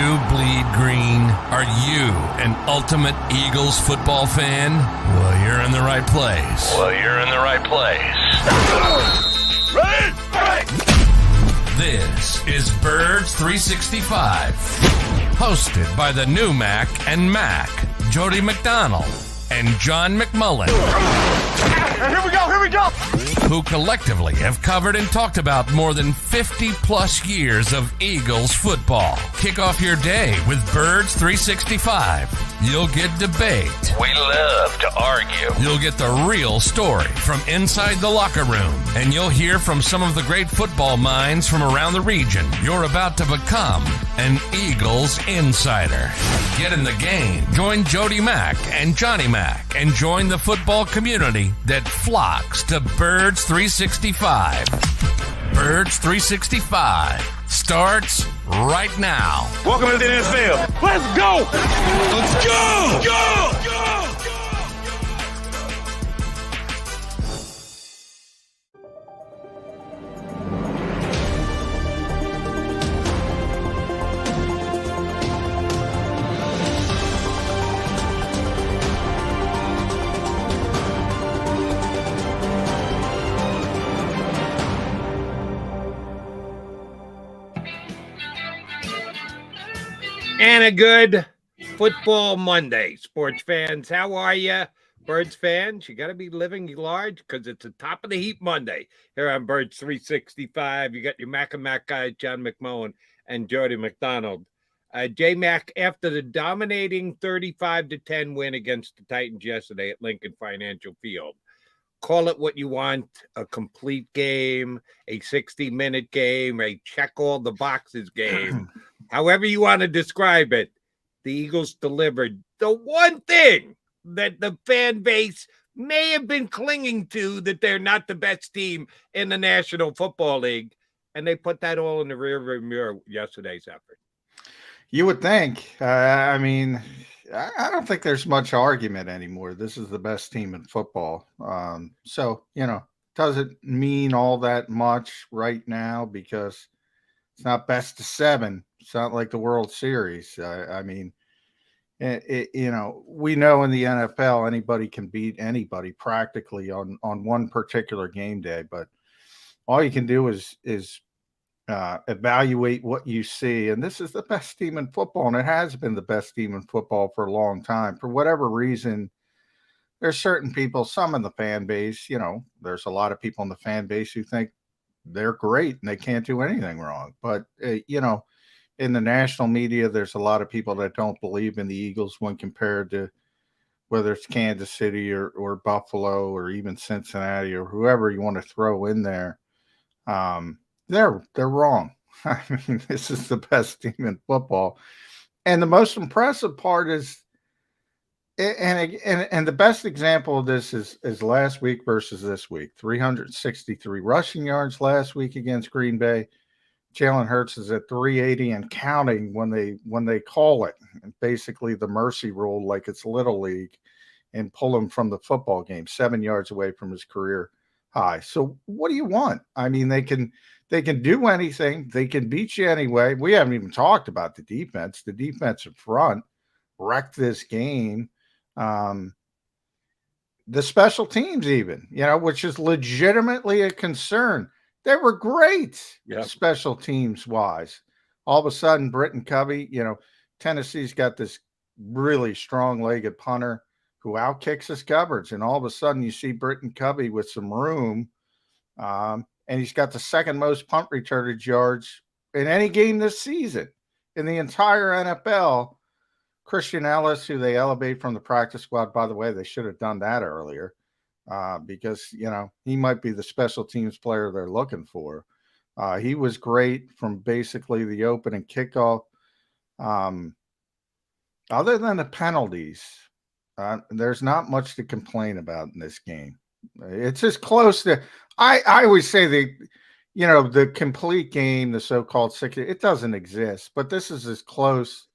you bleed green? Are you an ultimate Eagles football fan? Well, you're in the right place. This is Birds 365, hosted by the new Mac and Mac, Jody McDonald and John McMullen. Here we go! Who collectively have covered and talked about more than 50 plus years of Eagles football. Kick off your day with Birds 365. You'll get debate. We love to argue. You'll get the real story from inside the locker room. And you'll hear from some of the great football minds from around the region. You're about to become an Eagles insider. Get in the game. Join Jody Mack and Johnny Mack and join the football community that flocks to Birds 365. Birds 365 starts right now. Welcome to the NFL. Let's go! Let's go! Go! And a good football Monday, sports fans. How are you, Birds fans? You got to be living large because it's the top of the heap Monday here on Birds 365. You got your Mac and Mac guys, John McMullen and Jody McDonald. J-Mac, after the dominating 35-10 win against the Titans yesterday at Lincoln Financial Field, call it what you want, a complete game, a 60-minute game, a check all the boxes game. However you want to describe it, the Eagles delivered the one thing that the fan base may have been clinging to, that they're not the best team in the National Football League, and they put that all in the rearview mirror yesterday's effort. You would think. I don't think there's much argument anymore. This is the best team in football. So, doesn't mean all that much right now because it's not best of 7. It's not like the World Series. We know in the NFL anybody can beat anybody practically on one particular game day, but all you can do is evaluate what you see. And this is the best team in football, and it has been the best team in football for a long time. For whatever reason, there's certain people, some in the fan base, there's a lot of people in the fan base who think they're great and they can't do anything wrong. But, in the national media, there's a lot of people that don't believe in the Eagles when compared to whether it's Kansas City or Buffalo or even Cincinnati or whoever you want to throw in there. They're wrong. I mean, this is the best team in football. And the most impressive part is, and the best example of this is last week versus this week. 363 rushing yards last week against Green Bay. Jalen Hurts is at 380 and counting when they call it. And basically the mercy rule, like it's Little League, and pull him from the football game, 7 yards away from his career high. So what do you want? I mean, they can do anything. They can beat you anyway. We haven't even talked about the defense. The defensive front wrecked this game. The special teams even, which is legitimately a concern. They were great, special teams wise. All of a sudden, Britton Covey, Tennessee's got this really strong-legged punter who outkicks his covers. And all of a sudden, you see Britton Covey with some room. And he's got the second most punt returned yards in any game this season in the entire NFL. Christian Ellis, who they elevate from the practice squad, by the way, they should have done that earlier because, he might be the special teams player they're looking for. He was great from basically the opening kickoff. Other than the penalties, there's not much to complain about in this game. It's as close to I always say the complete game, the so-called 60, it doesn't exist, but this is as close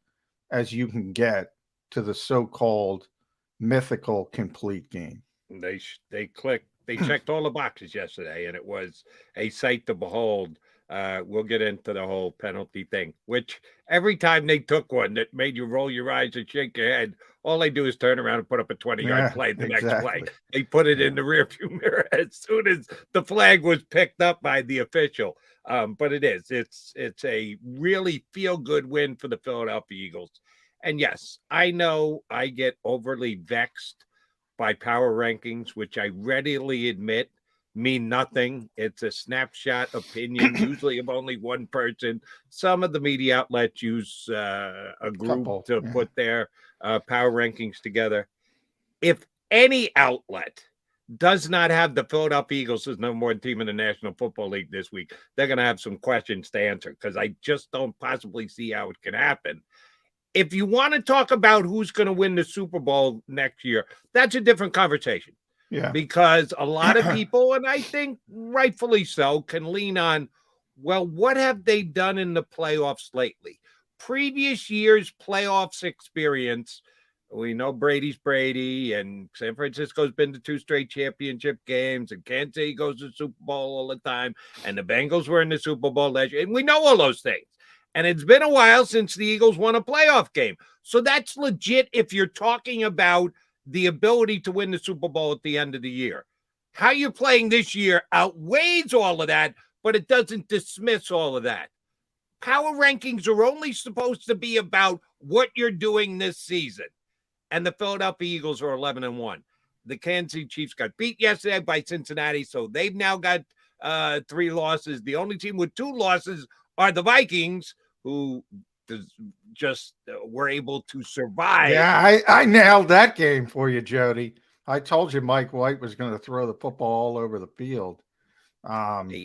as you can get to the so-called mythical complete game. They checked all the boxes yesterday, and it was a sight to behold We'll get into the whole penalty thing, which every time they took one that made you roll your eyes and shake your head, all they do is turn around and put up a 20-yard play the next play. They put it in the rearview mirror as soon as the flag was picked up by the official. But it's a really feel-good win for the Philadelphia Eagles. And yes, I know I get overly vexed by power rankings, which I readily admit mean nothing. It's a snapshot opinion, usually of only one person. Some of the media outlets use a group to put their power rankings together. If any outlet does not have the Philadelphia Eagles as number one team in the National Football League this week, they're going to have some questions to answer, because I just don't possibly see how it can happen. If you want to talk about who's going to win the Super Bowl next year, that's a different conversation. Yeah. Because a lot of people, and I think rightfully so, can lean on, well, what have they done in the playoffs lately? Previous years' playoffs experience, we know Brady's Brady, and San Francisco's been to 2 straight championship games, and Kansas City goes to the Super Bowl all the time, and the Bengals were in the Super Bowl last year, and we know all those things. And it's been a while since the Eagles won a playoff game. So that's legit if you're talking about the ability to win the Super Bowl at the end of the year. How you're playing this year outweighs all of that, but it doesn't dismiss all of that. Power rankings are only supposed to be about what you're doing this season. And the Philadelphia Eagles are 11-1. The Kansas City Chiefs got beat yesterday by Cincinnati, so they've now got 3 losses. The only team with 2 losses are the Vikings, who just were able to survive. Yeah, I nailed that game for you, Jody. I told you Mike White was going to throw the football all over the field.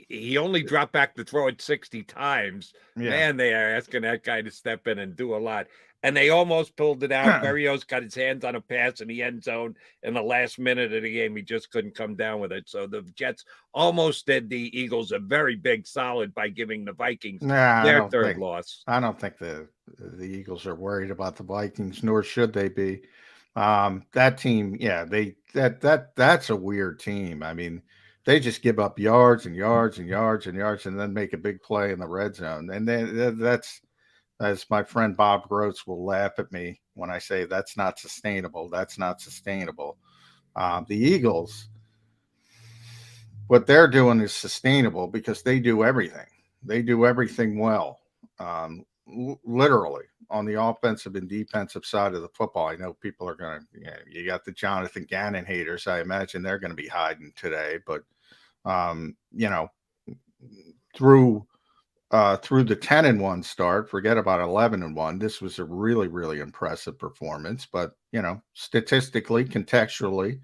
He only dropped back to throw it 60 times. Yeah. Man, they are asking that guy to step in and do a lot. And they almost pulled it out. Berrios got his hands on a pass in the end zone in the last minute of the game. He just couldn't come down with it. So the Jets almost did the Eagles a very big solid by giving the Vikings their third loss. I don't think the Eagles are worried about the Vikings, nor should they be. That team, yeah, that's a weird team. I mean, they just give up yards and yards and yards and yards, and then make a big play in the red zone. And then that's, as my friend Bob Groats will laugh at me when I say that's not sustainable. That's not sustainable. The Eagles, what they're doing is sustainable because they do everything. They do everything well, literally, on the offensive and defensive side of the football. I know people are going to, you got the Jonathan Gannon haters. I imagine they're going to be hiding today. But, through the 10-1 start, forget about 11-1. This was a really, really impressive performance. But, statistically, contextually,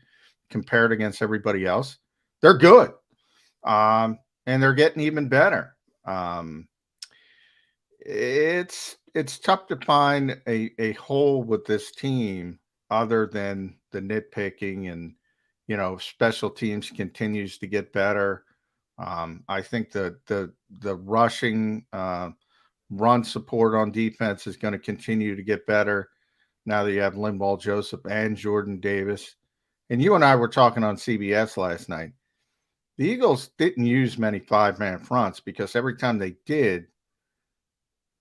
compared against everybody else, they're good. And they're getting even better. It's tough to find a hole with this team other than the nitpicking, and, special teams continues to get better. I think the rushing run support on defense is going to continue to get better now that you have Linval Joseph and Jordan Davis. And you and I were talking on CBS last night. The Eagles didn't use many 5-man fronts because every time they did,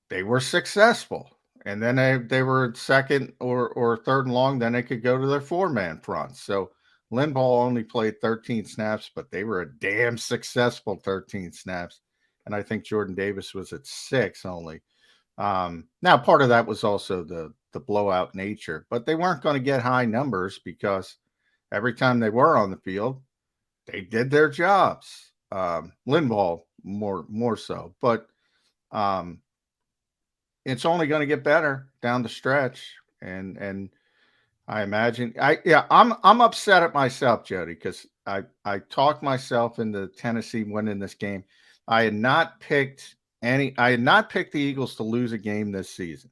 they were successful. And then they were second or third and long, then they could go to their 4-man fronts. So Linval only played 13 snaps, but they were a damn successful 13 snaps. And I think Jordan Davis was at 6 only. Now, part of that was also the blowout nature, but they weren't going to get high numbers because every time they were on the field, they did their jobs. Linval more so, but it's only going to get better down the stretch. And I imagine I'm upset at myself, Jody, because I talked myself into Tennessee winning this game. I had not picked the Eagles to lose a game this season.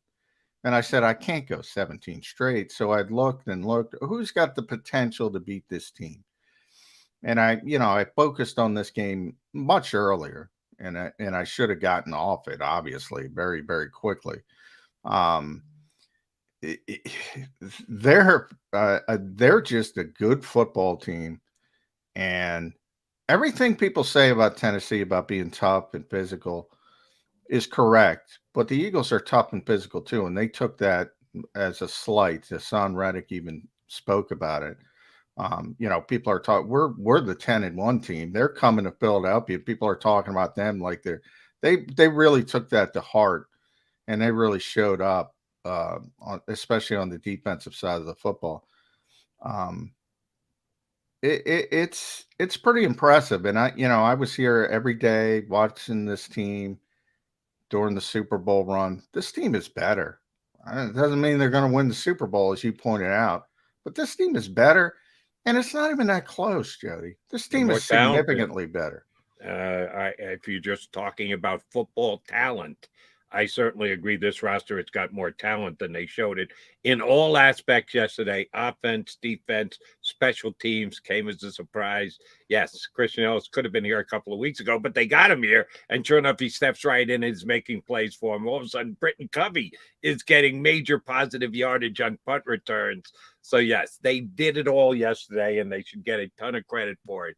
And I said, I can't go 17 straight. So I'd looked and looked, who's got the potential to beat this team? And I focused on this game much earlier, and I should have gotten off it, obviously, very, very quickly. They're just a good football team, and everything people say about Tennessee about being tough and physical is correct, but the Eagles are tough and physical too, and they took that as a slight. Hassan Reddick even spoke about it. People are talking. We're the 10-1 team. They're coming to Philadelphia. People are talking about them like they really took that to heart, and they really showed up, especially on the defensive side of the football. It's pretty impressive, and I was here every day watching this team during the Super Bowl run. This team is better. It doesn't mean they're going to win the Super Bowl, as you pointed out, but this team is better, and it's not even that close, Jody. This team is significantly better. If you're just talking about football talent, I certainly agree. This roster, it's got more talent than they showed it in all aspects yesterday. Offense, defense, special teams came as a surprise. Yes, Christian Ellis could have been here a couple of weeks ago, but they got him here. And sure enough, he steps right in and is making plays for him. All of a sudden, Britton Covey is getting major positive yardage on punt returns. So, yes, they did it all yesterday, and they should get a ton of credit for it.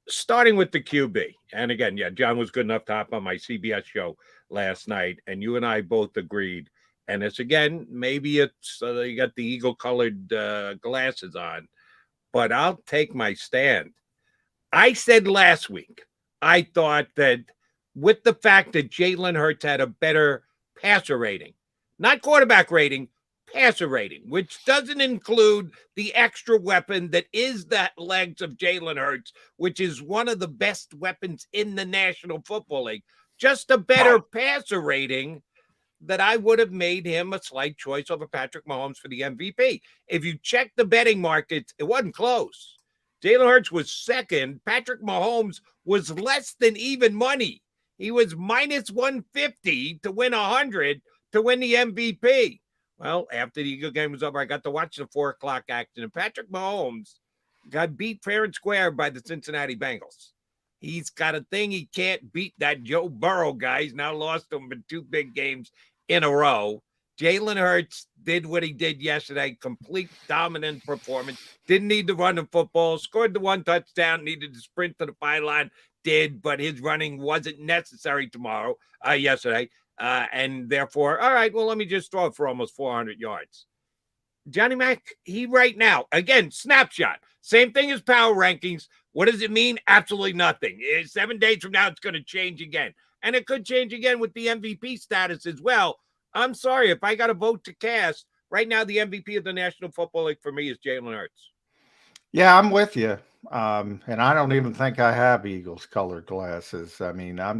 Starting with the QB. And again, John was good enough to hop on my CBS show last night, and you and I both agreed. And it's, again, maybe it's you got the eagle-colored glasses on, but I'll take my stand. I said last week, I thought that with the fact that Jalen Hurts had a better passer rating, not quarterback rating, passer rating, which doesn't include the extra weapon that is the legs of Jalen Hurts, which is one of the best weapons in the National Football League. Just a better passer rating, that I would have made him a slight choice over Patrick Mahomes for the MVP. If you check the betting markets, it wasn't close. Jalen Hurts was second. Patrick Mahomes was less than even money. He was minus 150 to win 100 to win the MVP. Well, after the Eagle game was over, I got to watch the 4 o'clock action, and Patrick Mahomes got beat fair and square by the Cincinnati Bengals. He's got a thing he can't beat, that Joe Burrow guy. He's now lost him in 2 big games in a row. Jalen Hurts did what he did yesterday, complete dominant performance. Didn't need to run the football, scored the 1 touchdown, needed to sprint to the byline, but his running wasn't necessary yesterday. And therefore, all right, well, let me just throw it for almost 400 yards. Johnny Mac, he right now, again, snapshot, same thing as power rankings. What does it mean? Absolutely nothing. 7 days from now, it's going to change again. And it could change again with the MVP status as well. I'm sorry, if I got a vote to cast, right now the MVP of the National Football League for me is Jalen Hurts. Yeah, I'm with you. And I don't even think I have Eagles colored glasses. I mean, I'm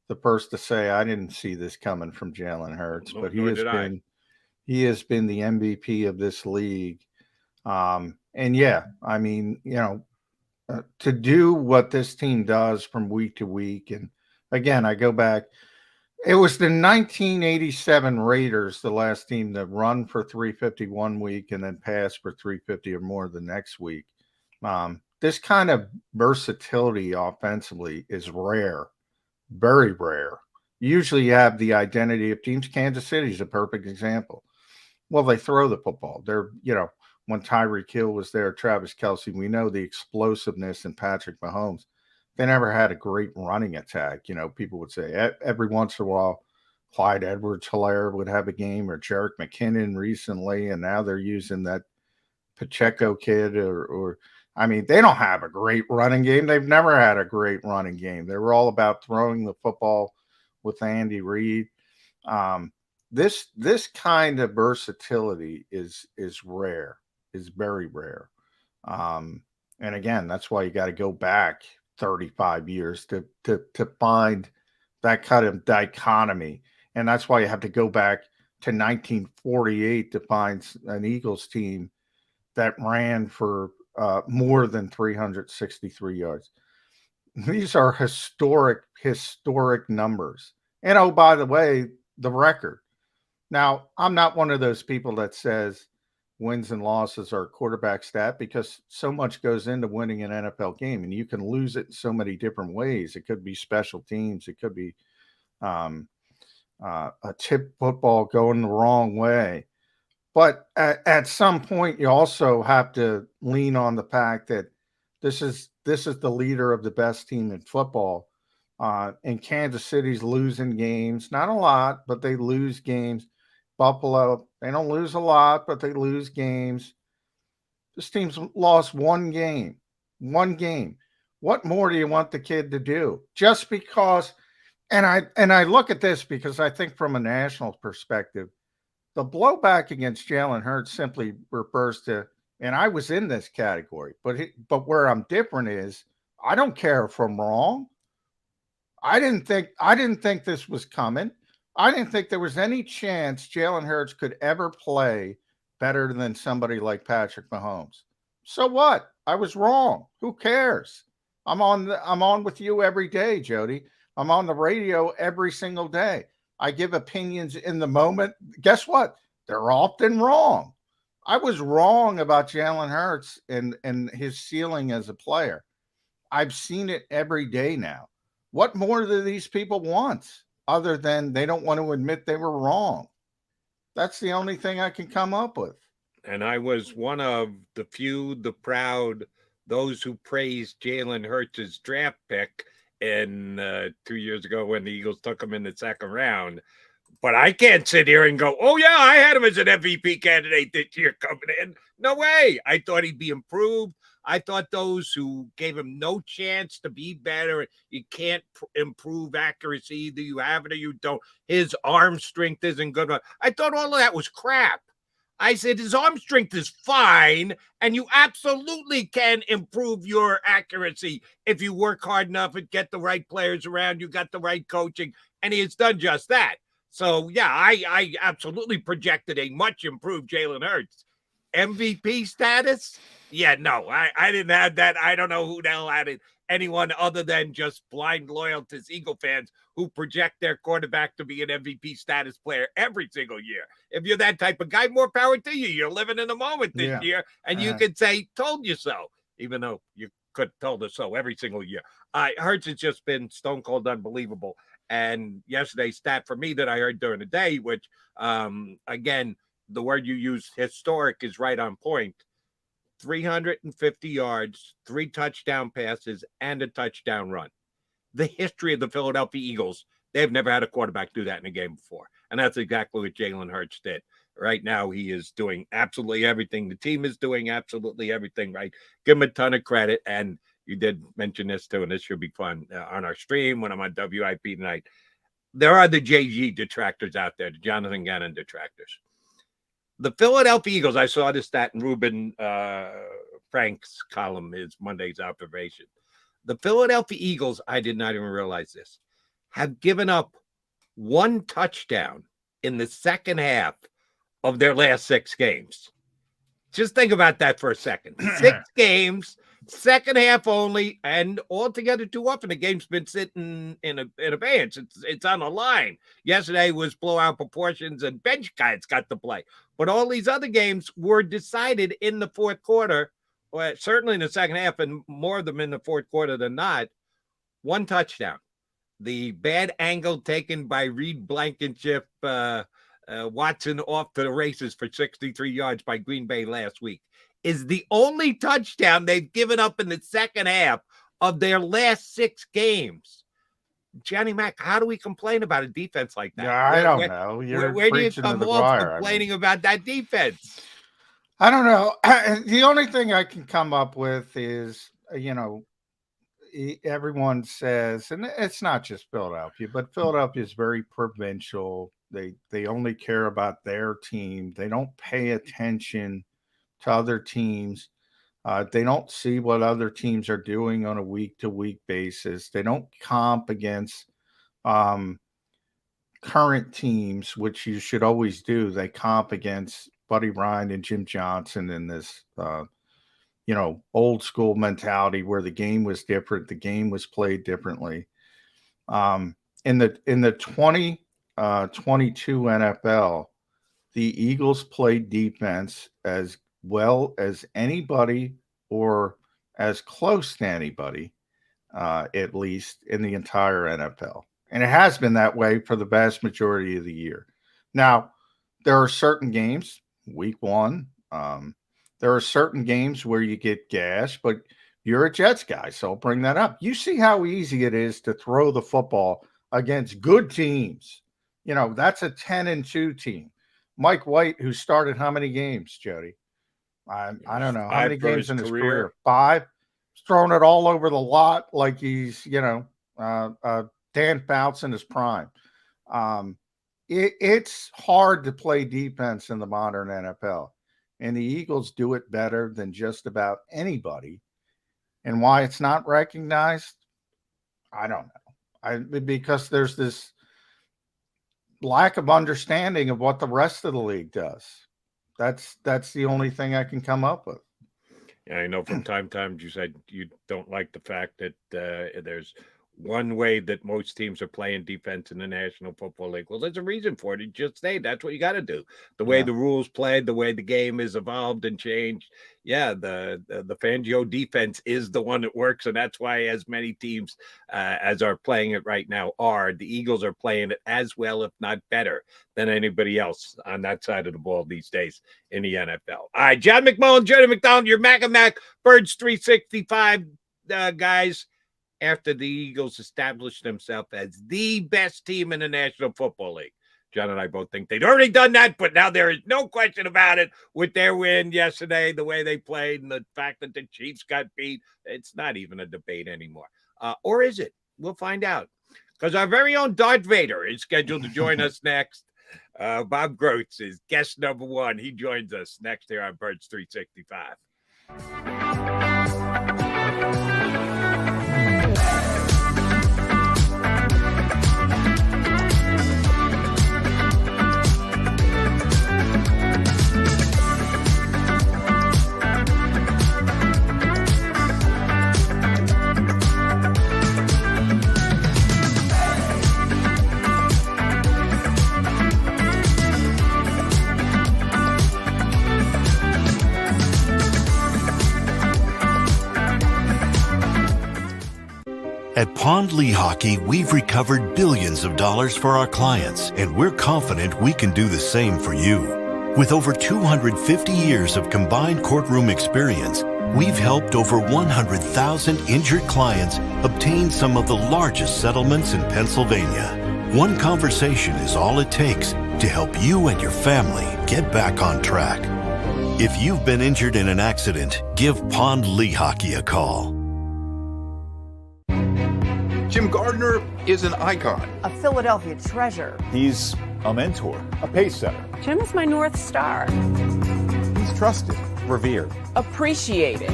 the first to say I didn't see this coming from Jalen Hurts, but he has been the MVP of this league. And yeah, I mean, to do what this team does from week to week. And again, I go back, it was the 1987 Raiders, the last team that run for 350 one week and then pass for 350 or more the next week. This kind of versatility offensively is rare, very rare. Usually you have the identity of teams. Kansas City is a perfect example. Well, they throw the football. They're, when Tyreek Hill was there, Travis Kelce, we know the explosiveness in Patrick Mahomes. They never had a great running attack. People would say every once in a while, Clyde Edwards-Helaire would have a game, or Jerick McKinnon recently, and now they're using that Pacheco kid they don't have a great running game. They've never had a great running game. They were all about throwing the football with Andy Reid. This kind of versatility is rare, is very rare. And again, that's why you got to go back 35 years to find that kind of dichotomy. And that's why you have to go back to 1948 to find an Eagles team that ran for more than 363 yards. These are historic numbers. And oh, by the way, the record. Now, I'm not one of those people that says wins and losses are a quarterback stat, because so much goes into winning an NFL game, and you can lose it in so many different ways. It could be special teams. It could be a tip football going the wrong way. But at some point, you also have to lean on the fact that This is the leader of the best team in football. And Kansas City's losing games, not a lot, but they lose games. Buffalo, they don't lose a lot, but they lose games. This team's lost one game. One game. What more do you want the kid to do? Just because, and I look at this because I think from a national perspective, the blowback against Jalen Hurts simply refers to, and I was in this category, but where I'm different is I don't care if I'm wrong. I didn't think this was coming. I didn't think there was any chance Jalen Hurts could ever play better than somebody like Patrick Mahomes. So what? I was wrong. Who cares? I'm on with you every day, Jody. I'm on the radio every single day. I give opinions in the moment. Guess what? They're often wrong. I was wrong about Jalen Hurts and his ceiling as a player. I've seen it every day now. What more do these people want other than they don't want to admit they were wrong? That's the only thing I can come up with. And I was one of the few, the proud, those who praised Jalen Hurts' draft pick in 2 years ago when the Eagles took him in the second round. But I can't sit here and go, oh, yeah, I had him as an MVP candidate this year coming in. No way. I thought he'd be improved. I thought those who gave him no chance to be better, you can't improve accuracy. Either you have it or you don't. His arm strength isn't good. I thought all of that was crap. I said his arm strength is fine, and you absolutely can improve your accuracy if you work hard enough and get the right players around you, got the right coaching, and he has done just that. So, yeah, I absolutely projected a much improved Jalen Hurts. MVP status? Yeah, no, I didn't have that. I don't know who the hell had it. Anyone other than just blind loyalist Eagle fans who project their quarterback to be an MVP status player every single year. If you're that type of guy, more power to you. You're living in the moment this year, and you could say, told you so, even though you could have told us so every single year. Hurts has just been stone cold unbelievable. And yesterday's stat for me that I heard during the day, which, again, the word you use, historic, is right on point. 350 yards, 3 touchdown passes, and a touchdown run. The history of the Philadelphia Eagles, they've never had a quarterback do that in a game before. And that's exactly what Jalen Hurts did. Right now, he is doing absolutely everything. The team is doing absolutely everything right. Give him a ton of credit. And you did mention this, too, and this should be fun on our stream when I'm on WIP tonight. There are the JG detractors out there, the Jonathan Gannon detractors. The Philadelphia Eagles, I saw this stat in Ruben Frank's column, his Monday's observation. The Philadelphia Eagles, I did not even realize this, have given up 1 touchdown in the second half of their last 6 games. Just think about that for a second. 6 games, second half only, and altogether too often the game's been sitting in abeyance. It's on the line. Yesterday was blowout proportions, and bench guys got to play. But all these other games were decided in the fourth quarter, or certainly in the second half, and more of them in the fourth quarter than not. 1 touchdown. The bad angle taken by Reed Blankenship, Watson off to the races for 63 yards by Green Bay last week, is the only touchdown they've given up in the second half of their last 6 games. Johnny Mac, how do we complain about a defense like that? Yeah, I don't know. Where do you come off complaining about that defense? I don't know. The only thing I can come up with is, everyone says, and it's not just Philadelphia, but Philadelphia is very provincial. They only care about their team. They don't pay attention to other teams. They don't see what other teams are doing on a week-to-week basis. They don't comp against current teams, which you should always do. They comp against Buddy Ryan and Jim Johnson in this, old school mentality where the game was different. The game was played differently. In the 2022 NFL, the Eagles played defense as well as anybody or as close to anybody, at least in the entire NFL. And it has been that way for the vast majority of the year. Now, there are certain games, week 1, there are certain games where you get gashed, but You're a Jets guy, so I'll bring that up. You see how easy it is to throw the football against good teams. You know, that's a 10-2 team. Mike White, who started how many games, Jody? I don't know. How many games in his career? 5. He's thrown it all over the lot like he's, Dan Fouts in his prime. It's hard to play defense in the modern NFL. And the Eagles do it better than just about anybody. And why it's not recognized, I don't know. Because there's this lack of understanding of what the rest of the league does. That's the only thing I can come up with. Yeah, I know from time to time you said you don't like the fact that there's one way that most teams are playing defense in the National Football League. Well, there's a reason for it. You just say that's what you got to do. The way the rules played, the way the game is evolved and changed. Yeah, the Fangio defense is the one that works, and that's why as many teams as are playing it right now are. The Eagles are playing it as well, if not better, than anybody else on that side of the ball these days in the NFL. All right, John McMullen, Jody McDonald, your Mac and Mac Birds 365 guys. After the Eagles established themselves as the best team in the National Football League. John and I both think they'd already done that, but now there is no question about it with their win yesterday, the way they played, and the fact that the Chiefs got beat. It's not even a debate anymore. Or is it? We'll find out. Because our very own Darth Vader is scheduled to join us next. Bob Groats is guest number 1. He joins us next here on Birds 365. At Pond Lehocky, we've recovered billions of dollars for our clients, and we're confident we can do the same for you. With over 250 years of combined courtroom experience, we've helped over 100,000 injured clients obtain some of the largest settlements in Pennsylvania. One conversation is all it takes to help you and your family get back on track. If you've been injured in an accident, give Pond Lehocky a call. Jim Gardner is an icon. A Philadelphia treasure. He's a mentor, a pace setter. Jim is my North Star. He's trusted, revered, Appreciated.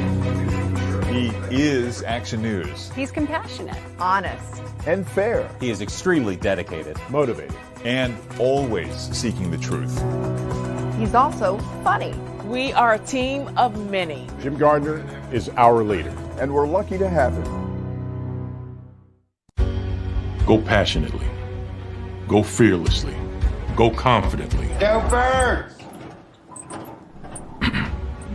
He is Action News. He's compassionate. Honest. And fair. He is extremely dedicated, Motivated. And always seeking the truth. He's also funny. We are a team of many. Jim Gardner is our leader, and we're lucky to have him. Go passionately. Go fearlessly. Go confidently. Go Birds!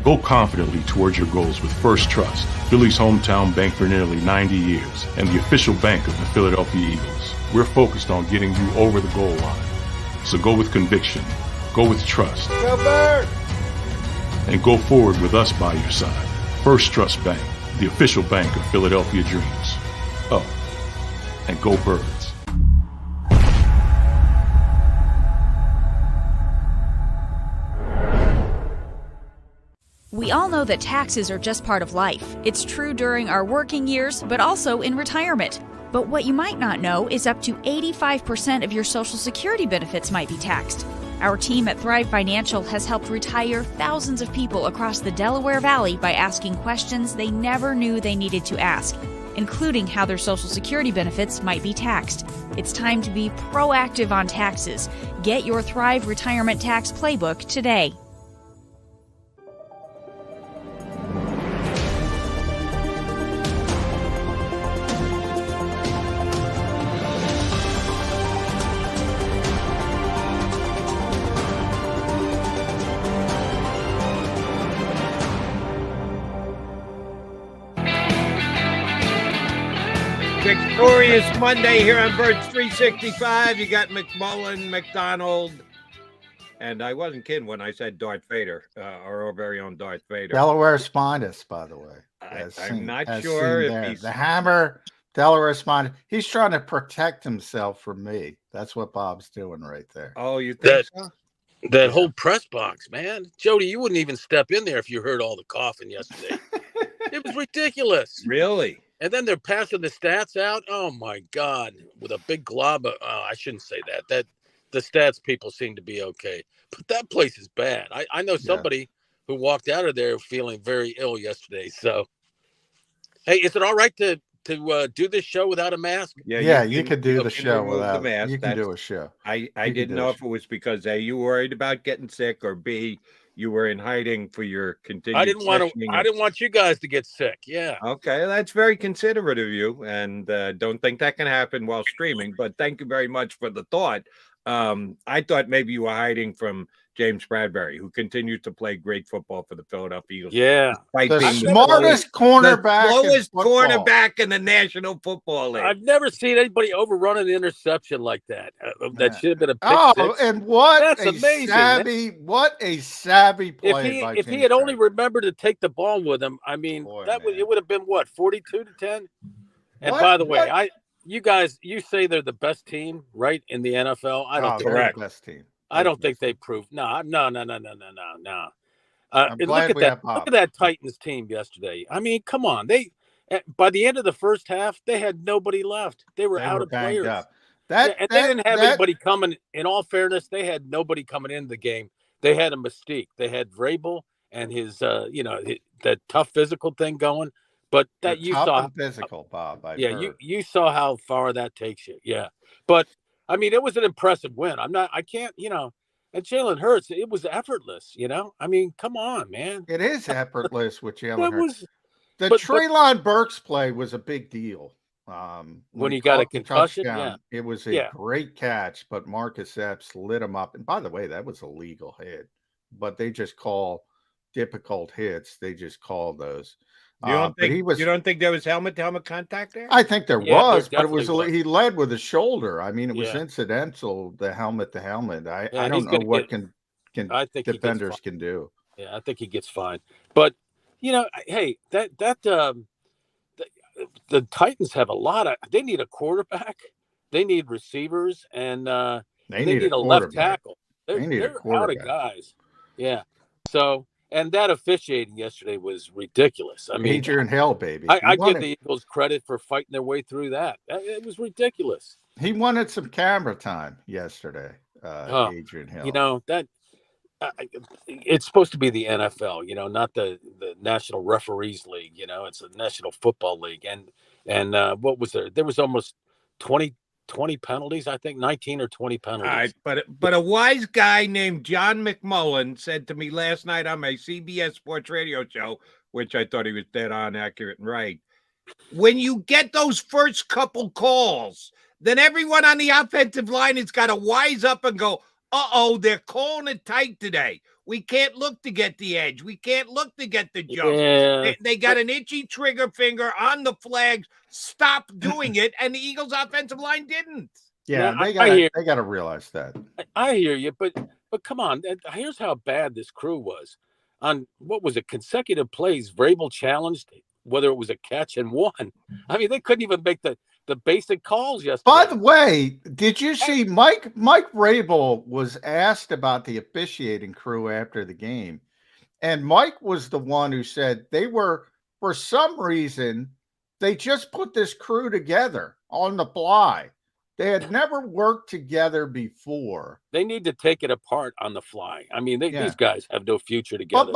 Go confidently towards your goals with First Trust, Philly's hometown bank for nearly 90 years, and the official bank of the Philadelphia Eagles. We're focused on getting you over the goal line. So go with conviction. Go with trust. Go Birds! And go forward with us by your side. First Trust Bank, the official bank of Philadelphia dreams. Oh, and go Birds. We all know that taxes are just part of life. It's true during our working years, but also in retirement. But what you might not know is up to 85% of your Social Security benefits might be taxed. Our team at Thrive Financial has helped retire thousands of people across the Delaware Valley by asking questions they never knew they needed to ask, including how their Social Security benefits might be taxed. It's time to be proactive on taxes. Get your Thrive Retirement Tax Playbook today. Victorious Monday here on Birds 365. You got McMullen, McDonald, And I wasn't kidding when I said Darth Vader, our very own Darth Vader. Delaware Spinus, by the way. I'm not sure if he's the hammer. Delaware Spinus. He's trying to protect himself from me. That's what Bob's doing right there. Oh, you think so? That whole press box, man. Jody, you wouldn't even step in there if you heard all the coughing yesterday. It was ridiculous. Really? And then they're passing the stats out. Oh, my God. With a big glob of, I shouldn't say that. The stats people seem to be okay. But that place is bad. I know somebody who walked out of there feeling very ill yesterday. So, hey, is it all right to do this show without a mask? Yeah, you could do the show without the mask. You can do a show. I didn't know if it was because A, you were worried about getting sick, or B, you were in hiding for your continued. I didn't want you guys to get sick. Yeah. Okay, that's very considerate of you, and don't think that can happen while streaming. But thank you very much for the thought. I thought maybe you were hiding from James Bradbury, who continued to play great football for the Philadelphia Eagles. Yeah, the smartest cornerback, the slowest cornerback in the National Football League. I've never seen anybody overrun an interception like that. That should have been a pick six. And that's amazing. What a savvy play! If he had only remembered to take the ball with him, I mean, it would have been what, 42-10. And by the way, you guys, you say they're the best team, right, in the NFL? I don't think they're the best team. I don't think they proved. No. Look at that. Look at that Titans team yesterday. I mean, come on. By the end of the first half, they had nobody left. They were out of players. They didn't have anybody coming. In all fairness, they had nobody coming into the game. They had a mystique. They had Vrabel and his, that tough physical thing going. But that you saw physical, Bob. You saw how far that takes you. Yeah, but. I mean, it was an impressive win. And Jalen Hurts, it was effortless, I mean, come on, man. It is effortless with Jalen Hurts. Treylon Burks play was a big deal. When he got a concussion, it was a great catch, but Marcus Epps lit him up. And by the way, that was a legal hit, but they just call difficult hits. They just call those. You don't think there was helmet-to-helmet contact there? I think there was, but it was he led with his shoulder. I mean, it was incidental, the helmet-to-helmet. I don't know what defenders can do. Yeah, I think he gets fined. But hey, the Titans have they need a quarterback, they need receivers, and they need a left tackle. They're out of guys. Yeah, so. And that officiating yesterday was ridiculous. I mean, Adrian Hill, baby. I give the Eagles credit for fighting their way through that. It was ridiculous. He wanted some camera time yesterday, Adrian Hill. It's supposed to be the NFL, not the National Referees League. It's the National Football League. And what was there? There was almost 20 penalties, I think, 19 or 20 penalties. All right, but a wise guy named John McMullen said to me last night on my CBS Sports radio show, which I thought he was dead on accurate and right, when you get those first couple calls, then everyone on the offensive line has got to wise up and go, they're calling it tight today. We can't look to get the edge. We can't look to get the jump. Yeah. They got an itchy trigger finger on the flags. Stop doing it. And the Eagles offensive line didn't. Yeah, they got to realize that. I hear you, but come on. Here's how bad this crew was. On what was it? Consecutive plays, Vrabel challenged whether it was a catch and won. I mean, they couldn't even make the basic calls yesterday. By the way, did you see Mike Vrabel was asked about the officiating crew after the game, and Mike was the one who said they were, for some reason, they just put this crew together on the fly. They had never worked together before. They need to take it apart on the fly. I mean, these guys have no future together. But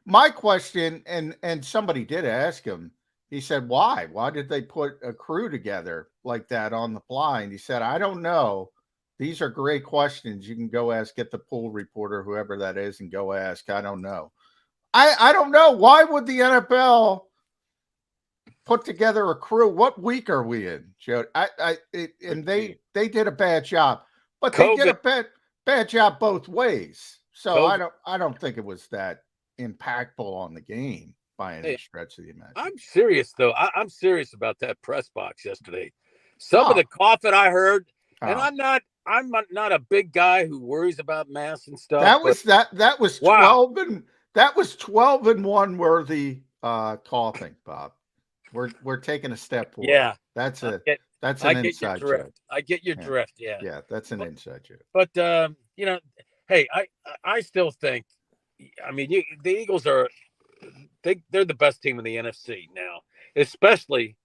my question, and somebody did ask him, he said, why? Why did they put a crew together like that on the fly? And he said, I don't know. These are great questions. You can go ask, get the pool reporter, whoever that is, and go ask. I don't know. I don't know. Why would the NFL put together a crew? What week are we in, Joe? They did a bad job, but they did a bad job both ways. So I don't think it was that impactful on the game by any stretch of the imagination. I'm serious though. I'm serious about that press box yesterday. Some of the coughing I heard, and I'm not a big guy who worries about masks and stuff. That was 12-1 worthy coughing, Bob. We're taking a step forward. Yeah, that's an inside joke. I get your drift. Yeah, yeah, that's an inside joke. But hey, I still think, I mean, the Eagles they're the best team in the NFC now, especially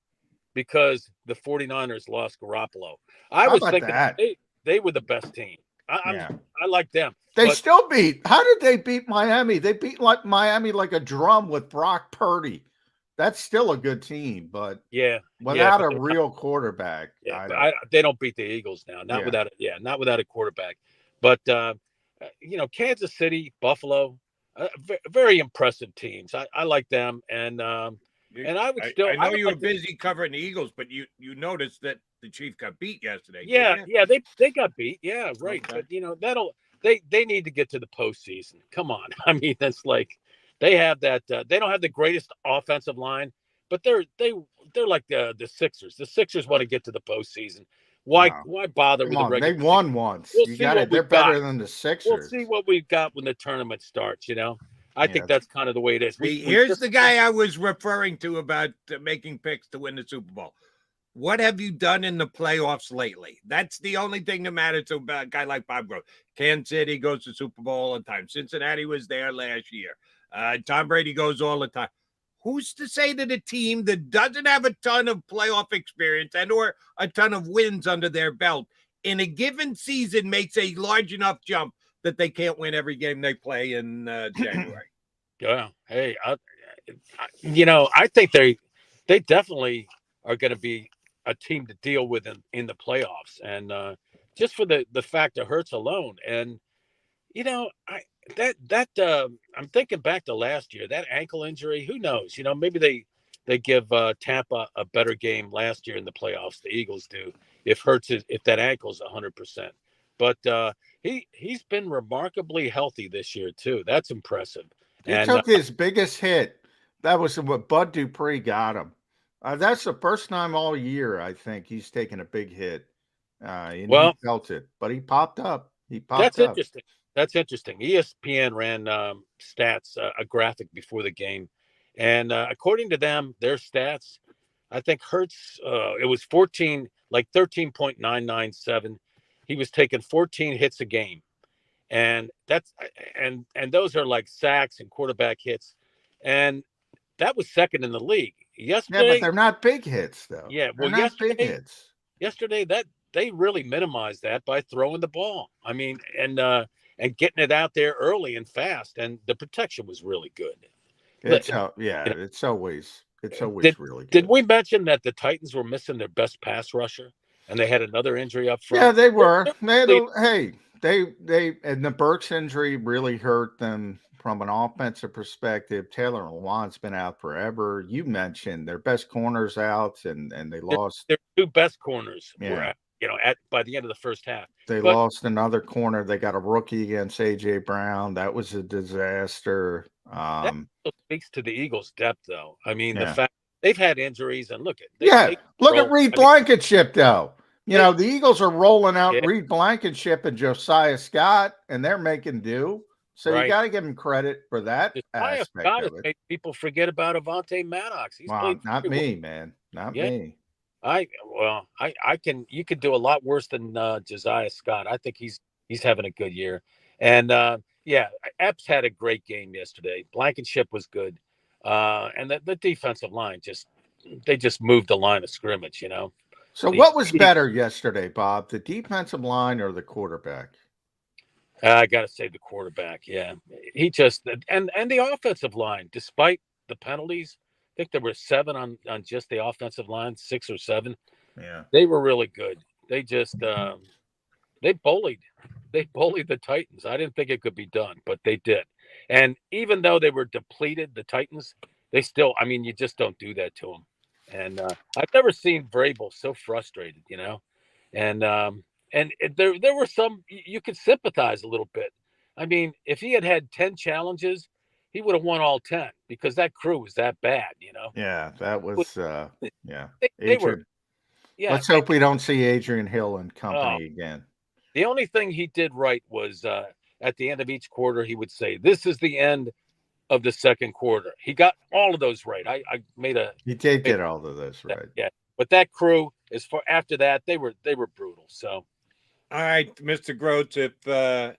because the 49ers lost Garoppolo. I was thinking that they were the best team. I like them. They still beat. How did they beat Miami? They beat Miami like a drum with Brock Purdy. That's still a good team, but without a real quarterback, they don't beat the Eagles now. Not without a quarterback. But Kansas City, Buffalo, very impressive teams. I like them, and I would still. I know you were busy covering the Eagles, but you noticed that the Chiefs got beat yesterday. Yeah, they got beat. Yeah, right. Okay. But they need to get to the postseason. Come on, I mean that's like. They have that. They don't have the greatest offensive line, but they're like the Sixers. The Sixers want to get to the postseason. Why bother with the regular? They won once. They're better than the Sixers. We'll see what we've got when the tournament starts. I think that's kind of the way it is. Here's the guy I was referring to about making picks to win the Super Bowl. What have you done in the playoffs lately? That's the only thing that matters to a guy like Bob Gross. Kansas City goes to Super Bowl all the time. Cincinnati was there last year. Tom Brady goes all the time. Who's to say that a team that doesn't have a ton of playoff experience and or a ton of wins under their belt in a given season makes a large enough jump that they can't win every game they play in January? Yeah. Hey, I think they definitely are going to be a team to deal with in the playoffs, and just for the fact that Hurts alone, and I'm thinking back to last year, that ankle injury, who knows? Maybe they give Tampa a better game last year in the playoffs. The Eagles do if that ankle's 100%. But he's been remarkably healthy this year too. That's impressive. He took his biggest hit. That was what Bud Dupree got him. That's the first time all year I think he's taken a big hit. He felt it, but he popped up. That's interesting. That's interesting. ESPN ran stats, a graphic before the game. And according to them, their stats, I think Hurts, it was 13.997. He was taking 14 hits a game. And those are like sacks and quarterback hits. And that was second in the league. Yesterday, but they're not big hits, though. Yeah, well, big hits. Yesterday, they really minimized that by throwing the ball. I mean, and getting it out there early and fast, and the protection was really good. It's always really good. Did we mention that the Titans were missing their best pass rusher, and they had another injury up front? Yeah, they were. They and the Burks injury really hurt them from an offensive perspective. Taylor Lewan's been out forever. You mentioned their best corners out, and they lost their two best corners. Were out, by the end of the first half. They lost another corner. They got a rookie against A.J. Brown. That was a disaster. That speaks to the Eagles' depth, though. I mean, the fact they've had injuries, and look at Reed Blankenship, though. The Eagles are rolling out Reed Blankenship and Josiah Scott, and they're making do. So you got to give him credit for that aspect of it. Made people forget about Avonte Maddox. Not me, man. Not me. You could do a lot worse than Josiah Scott. I think he's having a good year. And Epps had a great game yesterday. Blankenship was good. And the defensive line just moved the line of scrimmage, So what was better yesterday, Bob? The defensive line or the quarterback? I got to say the quarterback. Yeah. He just and the offensive line, despite the penalties, I think there were 7 on just the offensive line, 6 or 7. Yeah. They were really good. They just they bullied the Titans. I didn't think it could be done, but they did. And even though they were depleted, the Titans, they still, I mean, you just don't do that to them. And I've never seen Vrabel so frustrated, And there were some, you could sympathize a little bit. I mean, if he had 10 challenges, he would have won all 10 because that crew was that bad, Yeah, that was, They were. Yeah. Let's hope we don't see Adrian Hill and company again. The only thing he did right was at the end of each quarter, he would say, "This is the end of the second quarter." He got all of those right. I made a. He did get all of those right. Yeah, but that crew, as far after that, they were brutal. So. All right, Mr. Groats, if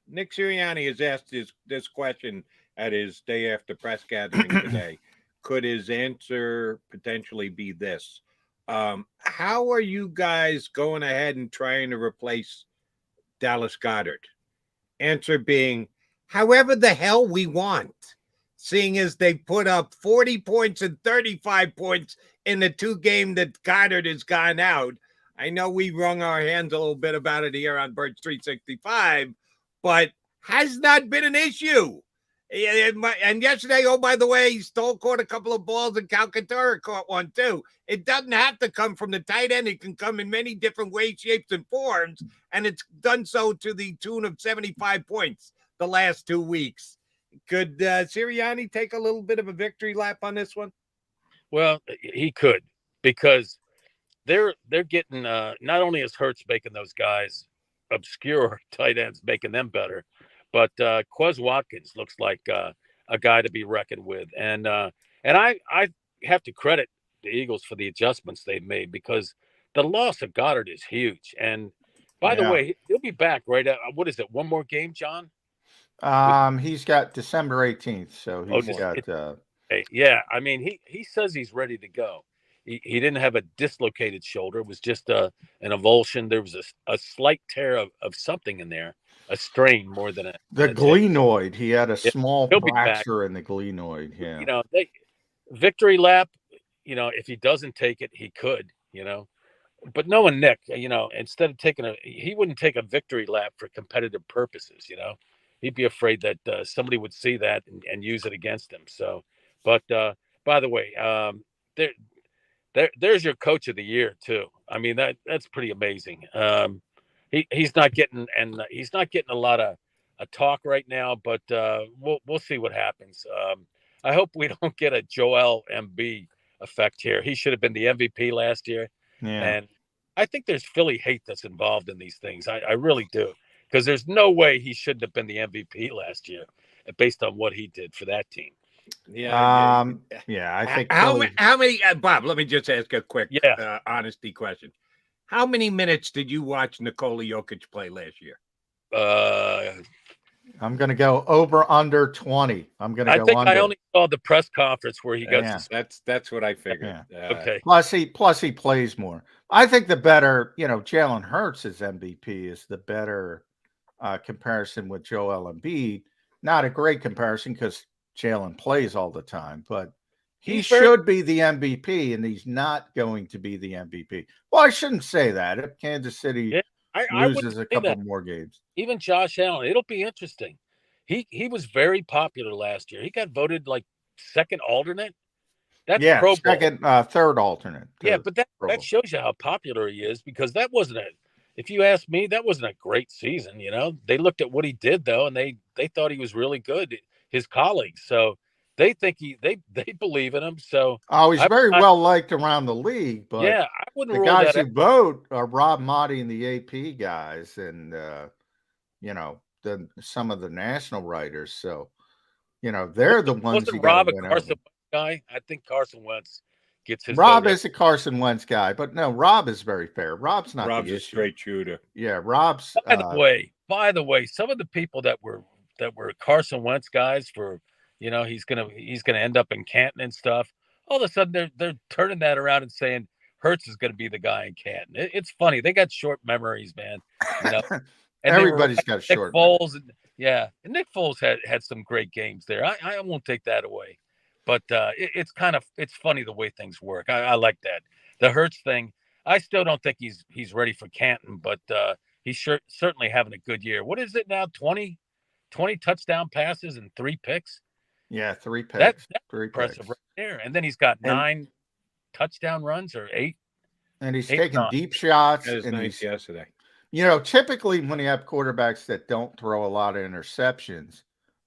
Nick Sirianni has asked this question at his day after press gathering today, could his answer potentially be this? How are you guys going ahead and trying to replace Dallas Goedert? Answer being, however the hell we want, seeing as they put up 40 points and 35 points in the 2 game that Goedert has gone out. I know we wrung our hands a little bit about it here on Birds 365, but has not been an issue. And yesterday, oh, by the way, Stoll caught a couple of balls and Calcaterra caught one too. It doesn't have to come from the tight end. It can come in many different ways, shapes, and forms, and it's done so to the tune of 75 points the last 2 weeks. Could Sirianni take a little bit of a victory lap on this one? Well, he could, because they're getting not only is Hurts making those guys obscure tight ends, making them better, but Quez Watkins looks like a guy to be reckoned with. And I have to credit the Eagles for the adjustments they've made, because the loss of Goddard is huge. And by the way, he'll be back right at, what is it, one more game, John? He's got December 18th, so he's got yeah, I mean, he says he's ready to go. He didn't have a dislocated shoulder. It was just an avulsion. There was a slight tear of something in there, a strain more than the glenoid. He had a small fracture in the glenoid. Yeah. You know, victory lap, you know, if he doesn't take it, he could, you know. But knowing Nick, you know, instead of he wouldn't take a victory lap for competitive purposes, you know. He'd be afraid that somebody would see that and use it against him. So, but by the way, there's your coach of the year too. I mean, that's pretty amazing. He's not getting a lot of talk right now, but we'll see what happens. I hope we don't get a Joel Embiid effect here. He should have been the MVP last year. Yeah. And I think there's Philly hate that's involved in these things. I really do, because there's no way he shouldn't have been the MVP last year based on what he did for that team. Yeah. I think how many Bob, let me just ask a quick honesty question. How many minutes did you watch Nikola Jokic play last year? I'm going to go over under 20. I'm going to go I think under. I only saw the press conference where he got that's what I figured. Okay. Plus he plays more. I think the better, you know, Jalen Hurts as MVP is the better comparison with Joel Embiid. Not a great comparison because Jalen plays all the time, but he should be the MVP, and he's not going to be the MVP. Well, I shouldn't say that. If Kansas City loses a couple more games. Even Josh Allen, it'll be interesting. He was very popular last year. He got voted like second alternate. That's Pro Bowl. Third alternate. Yeah, but that shows you how popular he is, because that wasn't if you ask me, that wasn't a great season. You know, they looked at what he did though, and they thought he was really good. His colleagues, so they think they believe in him. So he's very well liked around the league. But yeah, I wouldn't. The guys who vote are Rob Motti and the AP guys, and you know, some of the national writers. So you know, they're the ones. Wasn't Rob a Carson Wentz guy? I think Carson Wentz gets his. Rob is a Carson Wentz guy, but no, Rob is very fair. Rob's not. Rob's a straight shooter. Yeah, Rob's. By the way, some of the people that were Carson Wentz guys for, you know, he's gonna end up in Canton and stuff. All of a sudden they're turning that around and saying Hurts is gonna be the guy in Canton. It's funny. They got short memories, man. You know, and everybody's got short. Nick Foles, and Nick Foles had some great games there. I won't take that away, but it's funny the way things work. I like that. The Hurts thing, I still don't think he's ready for Canton, but he's certainly having a good year. What is it now? 20 touchdown passes and 3 picks. Yeah, 3 picks. That's impressive right there. And then he's got 9 touchdown runs or 8. And he's taking deep shots. That was nice yesterday. You know, typically when you have quarterbacks that don't throw a lot of interceptions,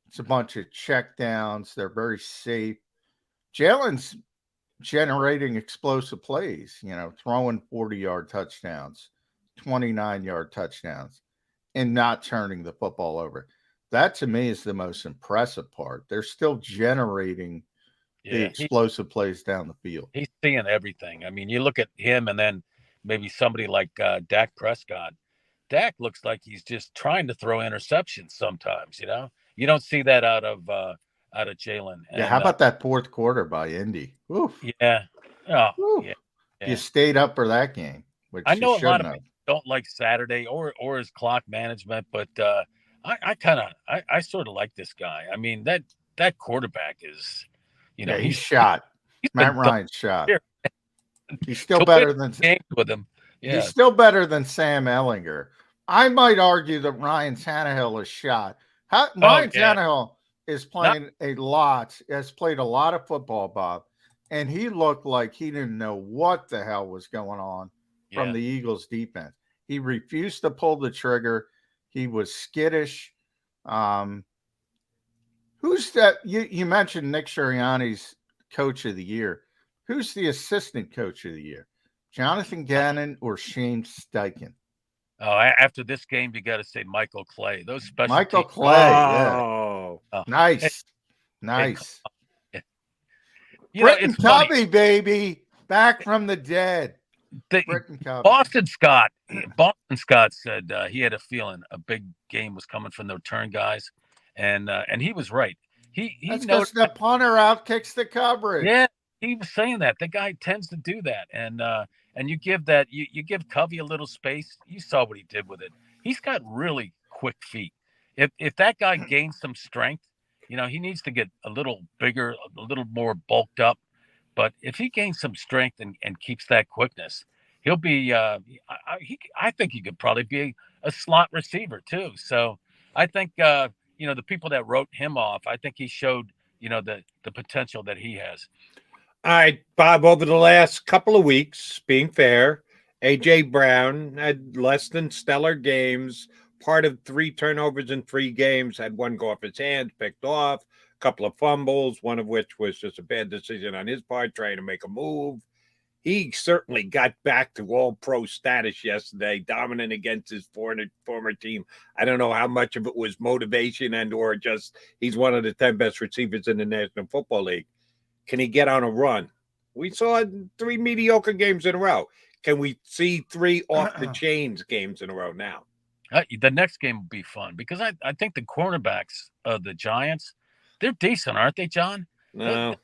it's a bunch of check downs. They're very safe. Jalen's generating explosive plays, you know, throwing 40-yard touchdowns, 29-yard touchdowns. and not turning the football over. That to me is the most impressive part. They're still generating the explosive plays down the field. He's seeing everything. I mean, you look at him and then maybe somebody like Dak Prescott. Dak looks like he's just trying to throw interceptions sometimes, You don't see that out of Jalen. Yeah, how about that fourth quarter by Indy? Oof. Yeah. Oh, Oof. yeah. You stayed up for that game, which I know you a lot of have. people don't like Saturday or his clock management, but I sort of like this guy. I mean, that quarterback is, he's shot. Matt Ryan's shot. He's still better than with him. Yeah. He's still better than Sam Ehlinger. I might argue that Ryan Tannehill is shot. Ryan Tannehill is playing has played a lot of football, Bob, and he looked like he didn't know what the hell was going on from the Eagles defense. He refused to pull the trigger. He was skittish. Who's that? You mentioned Nick Sirianni's coach of the year. Who's the assistant coach of the year? Jonathan Gannon or Shane Steichen? Oh, after this game, you got to say Michael Clay. Those special Michael teams. Clay, yeah. Nice. Britton Covey, baby, back from the dead. Boston Scott said he had a feeling a big game was coming from the return guys, and he was right. That's because the punter out kicks the coverage. Yeah, he was saying that the guy tends to do that, and you give Covey a little space. You saw what he did with it. He's got really quick feet. If that guy gains some strength, he needs to get a little bigger, a little more bulked up. But if he gains some strength and keeps that quickness, he'll be. I think he could probably be a slot receiver too. So I think the people that wrote him off, I think he showed the potential that he has. All right, Bob. Over the last couple of weeks, being fair, A.J. Brown had less than stellar games. Part of 3 turnovers in 3 games, had one go off his hands, picked off. Couple of fumbles, one of which was just a bad decision on his part, trying to make a move. He certainly got back to all-pro status yesterday, dominant against his former team. I don't know how much of it was motivation and or just he's one of the 10 best receivers in the National Football League. Can he get on a run? We saw 3 mediocre games in a row. Can we see 3 off-the-chains games in a row now? The next game will be fun because I think the cornerbacks of the Giants, they're decent, aren't they, John? No,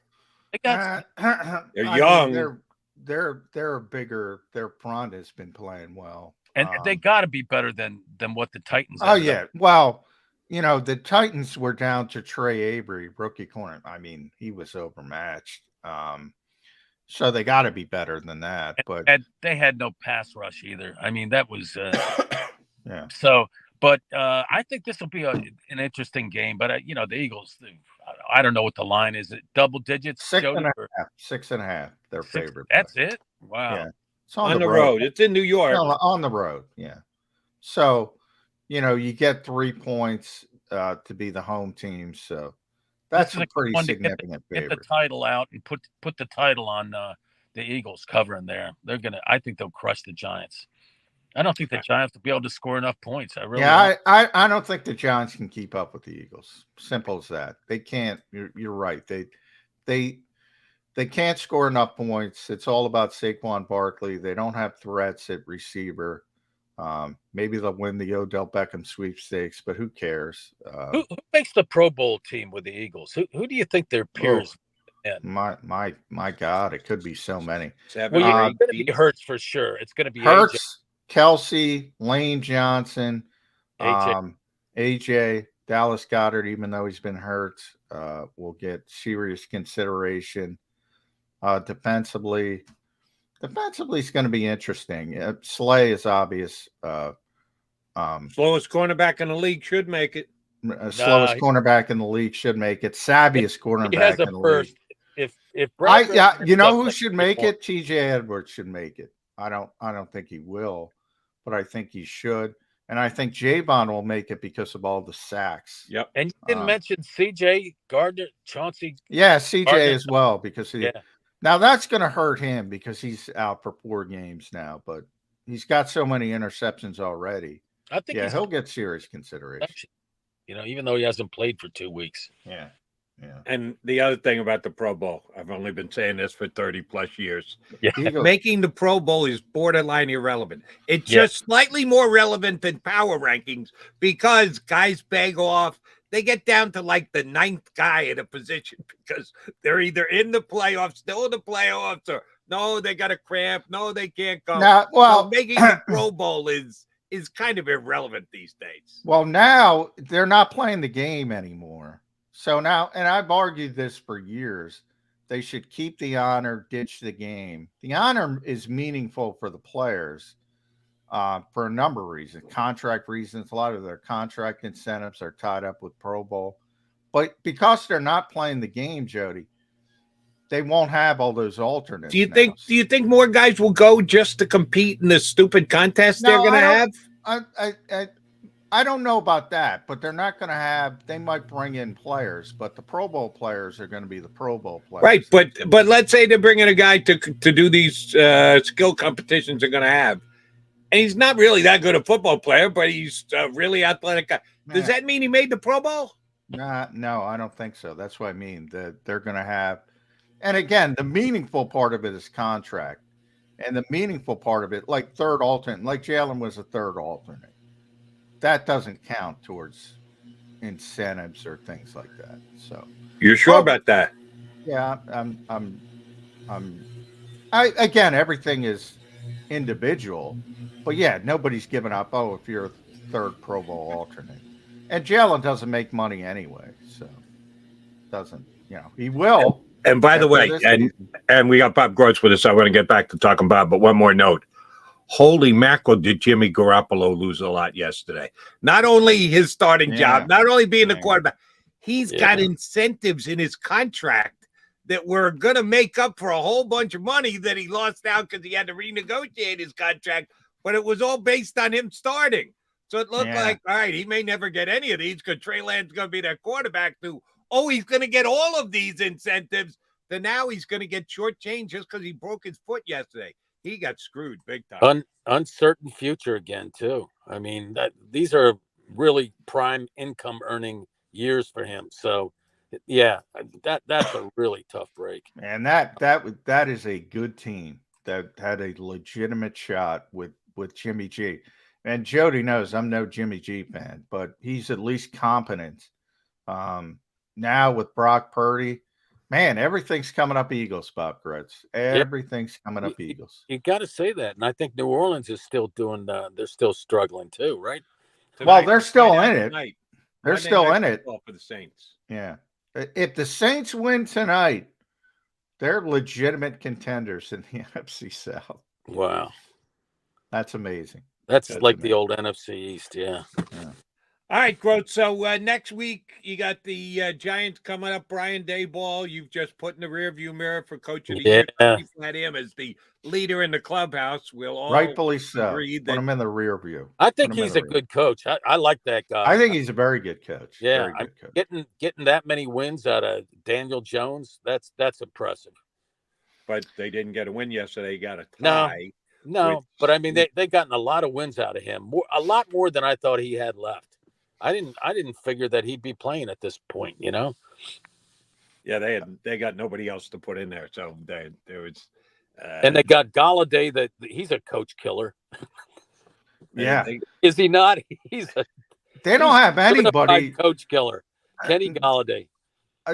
they're I young. mean, they're bigger. Their front has been playing well, and they got to be better than what the Titans. Oh yeah, well, the Titans were down to Trey Avery, rookie corner. I mean, he was overmatched. So they got to be better than that. But they had no pass rush either. I mean, that was yeah. So. But I think this will be an interesting game. But, the Eagles, I don't know what the line is. Double digits? 6.5. 6.5. Their favorite. That's it? Wow. Yeah. It's on the road. It's in New York. No, on the road, yeah. So, you get 3 points to be the home team. So that's a pretty significant favorite. Get the title out and put the title on the Eagles covering there. I think they'll crush the Giants. I don't think the Giants will be able to score enough points. I don't think the Giants can keep up with the Eagles. Simple as that. They can't. You're right. They can't score enough points. It's all about Saquon Barkley. They don't have threats at receiver. Maybe they'll win the Odell Beckham sweepstakes, but who cares? Who makes the Pro Bowl team with the Eagles? Who do you think their peers? My God, it could be so many. It's going to be Hurts for sure. It's going to be Hurts. Kelsey, Lane Johnson, AJ, Dallas Goedert, even though he's been hurt, will get serious consideration. Defensively, it's going to be interesting. Slay is obvious. Slowest cornerback in the league should make it. Slowest cornerback in the league should make it. Savviest cornerback in the league. If who should make it? TJ Edwards should make it. I don't think he will, but I think he should. And I think Javon will make it because of all the sacks. Yep. And you didn't mention CJ Gardner, Chauncey. Yeah, CJ Gardner as well, because now that's going to hurt him because he's out for 4 games now, but he's got so many interceptions already. I think he'll get serious consideration. Even though he hasn't played for 2 weeks. Yeah. Yeah. And the other thing about the Pro Bowl, I've only been saying this for 30 plus years. Yeah. Making the Pro Bowl is borderline irrelevant. It's just slightly more relevant than power rankings because guys beg off. They get down to like the 9th guy at a position because they're either in the playoffs, still in the playoffs, or no, they got a cramp. No, they can't go. So making the Pro Bowl is kind of irrelevant these days. Well, now they're not playing the game anymore. So now, and I've argued this for years, they should keep the honor, ditch the game. The honor is meaningful for the players for a number of reasons. Contract reasons. A lot of their contract incentives are tied up with Pro Bowl. But because they're not playing the game, Jody, they won't have all those alternates. Do you think more guys will go just to compete in the stupid contest they're going to have? I don't know about that, but they're not going to have. They might bring in players, but the Pro Bowl players are going to be the Pro Bowl players, right? But let's say they're bringing a guy to do these skill competitions they're going to have, and he's not really that good a football player, but he's a really athletic guy. Does that mean he made the Pro Bowl? No, I don't think so. That's what I mean. That they're going to have, and again, the meaningful part of it is contract, and the meaningful part of it, like third alternate, like Jalen was a third alternate. That doesn't count towards incentives or things like that. So you're sure about that? Yeah, again, everything is individual, but yeah, nobody's giving up. Oh, if you're a third Pro Bowl alternate, and Jalen doesn't make money anyway, so doesn't he will. And by the way, and we got Bob Gross with us. I want to get back to talking about, but one more note. Holy mackerel, did Jimmy Garoppolo lose a lot yesterday? Not only his starting job, not only being the quarterback, he's got incentives in his contract that were going to make up for a whole bunch of money that he lost out because he had to renegotiate his contract, but it was all based on him starting. So it looked like, all right, he may never get any of these because Trey Lance is going to be that quarterback who, he's going to get all of these incentives. Then now he's going to get shortchanged just because he broke his foot yesterday. He got screwed big time. Uncertain future again, too. I mean, these are really prime income earning years for him. So, that's a really tough break. And that is a good team that had a legitimate shot with Jimmy G. And Jody knows I'm no Jimmy G fan, but he's at least competent. Now with Brock Purdy. Man, everything's coming up Eagles, Bob Gretz. Everything's coming up Eagles. You got to say that. And I think New Orleans is still doing they're still struggling too, right? Well, they're still in it. They're still in it. For the Saints. Yeah. If the Saints win tonight, they're legitimate contenders in the NFC South. Wow. That's amazing. That's like amazing. The old NFC East, yeah. All right, Grote. So next week, you got the Giants coming up. Brian Daboll, you've just put in the rearview mirror for Coach of the Year. You've had him as the leader in the clubhouse. We'll all rightfully so. Put him in the rearview. I think he's a good coach. I like that guy. I think he's a very good coach. Yeah, very good coach. Getting that many wins out of Daniel Jones, that's impressive. But they didn't get a win yesterday. They got a tie. No, but I mean they gotten a lot of wins out of him. A lot more than I thought he had left. I didn't figure that he'd be playing at this point, Yeah, they got nobody else to put in there, so there was. And they got Galladay. That he's a coach killer. Yeah, is he not? They don't have anybody. Coach killer, Kenny Galladay.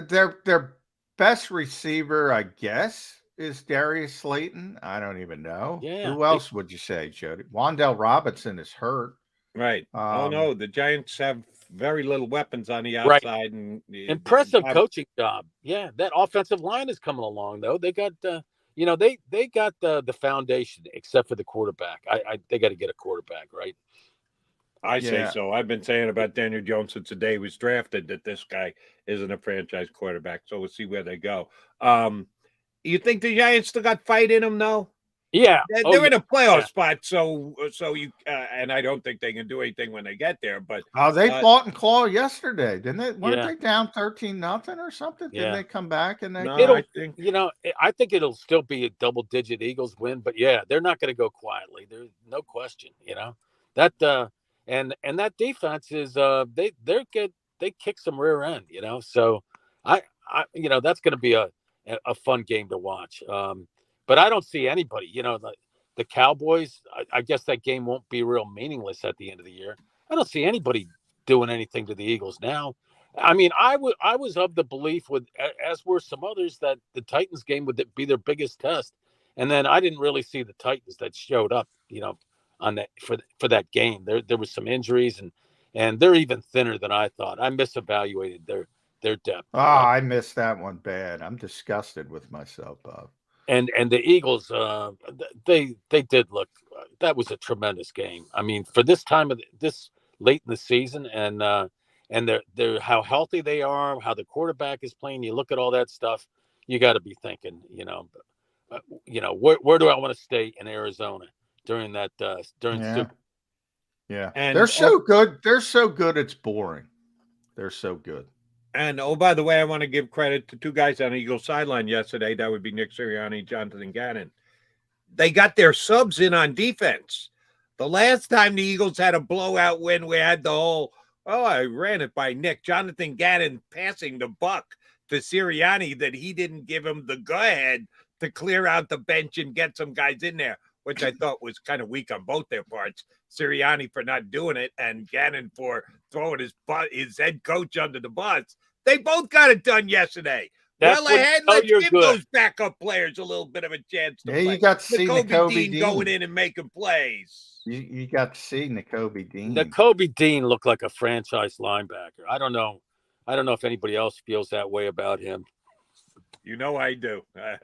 Their best receiver, I guess, is Darius Slayton. I don't even know. Yeah. Who else would you say, Jody? Wandale Robinson is hurt. Right. No, the Giants have very little weapons on the outside. Right. And impressive coaching job. Yeah, that offensive line is coming along though. They got they got the foundation except for the quarterback. They got to get a quarterback, right? I say so. I've been saying about Daniel Jones since the day he was drafted that this guy isn't a franchise quarterback. So we'll see where they go. You think the Giants still got fight in them though? Yeah, they're in a playoff spot, so you and I don't think they can do anything when they get there. But they fought and clawed yesterday, didn't they? Weren't they down 13-0 or something? Didn't they come back and I think it'll still be a double-digit Eagles win, but they're not going to go quietly. There's no question, that and that defense is they kick some rear end, So I that's going to be a fun game to watch. But I don't see anybody, the Cowboys. I guess that game won't be real meaningless at the end of the year. I don't see anybody doing anything to the Eagles now. I mean, I was of the belief, as were some others, that the Titans game would be their biggest test, and then I didn't really see the Titans that showed up, on that for that game. There was some injuries, and they're even thinner than I thought. I misevaluated their depth. Oh, I missed that one bad. I'm disgusted with myself, Bob. And the Eagles, they did look. That was a tremendous game. I mean, for this time of this late in the season, and they're how healthy they are, how the quarterback is playing. You look at all that stuff, you got to be thinking, where do I want to stay in Arizona during that Super? Yeah, and they're so good. They're so good. It's boring. They're so good. And by the way, I want to give credit to two guys on the Eagles sideline yesterday. That would be Nick Sirianni, Jonathan Gannon. They got their subs in on defense. The last time the Eagles had a blowout win, we had the whole, I ran it by Nick. Jonathan Gannon passing the buck to Sirianni that he didn't give him the go-ahead to clear out the bench and get some guys in there, which I thought was kind of weak on both their parts. Sirianni for not doing it and Gannon for throwing his head coach under the bus. They both got it done yesterday. Well ahead, let's give those backup players a little bit of a chance to play. You got to see Nakobe Dean going in and making plays. You got to see Nakobe Dean. Nakobe Dean looked like a franchise linebacker. I don't know if anybody else feels that way about him. I do.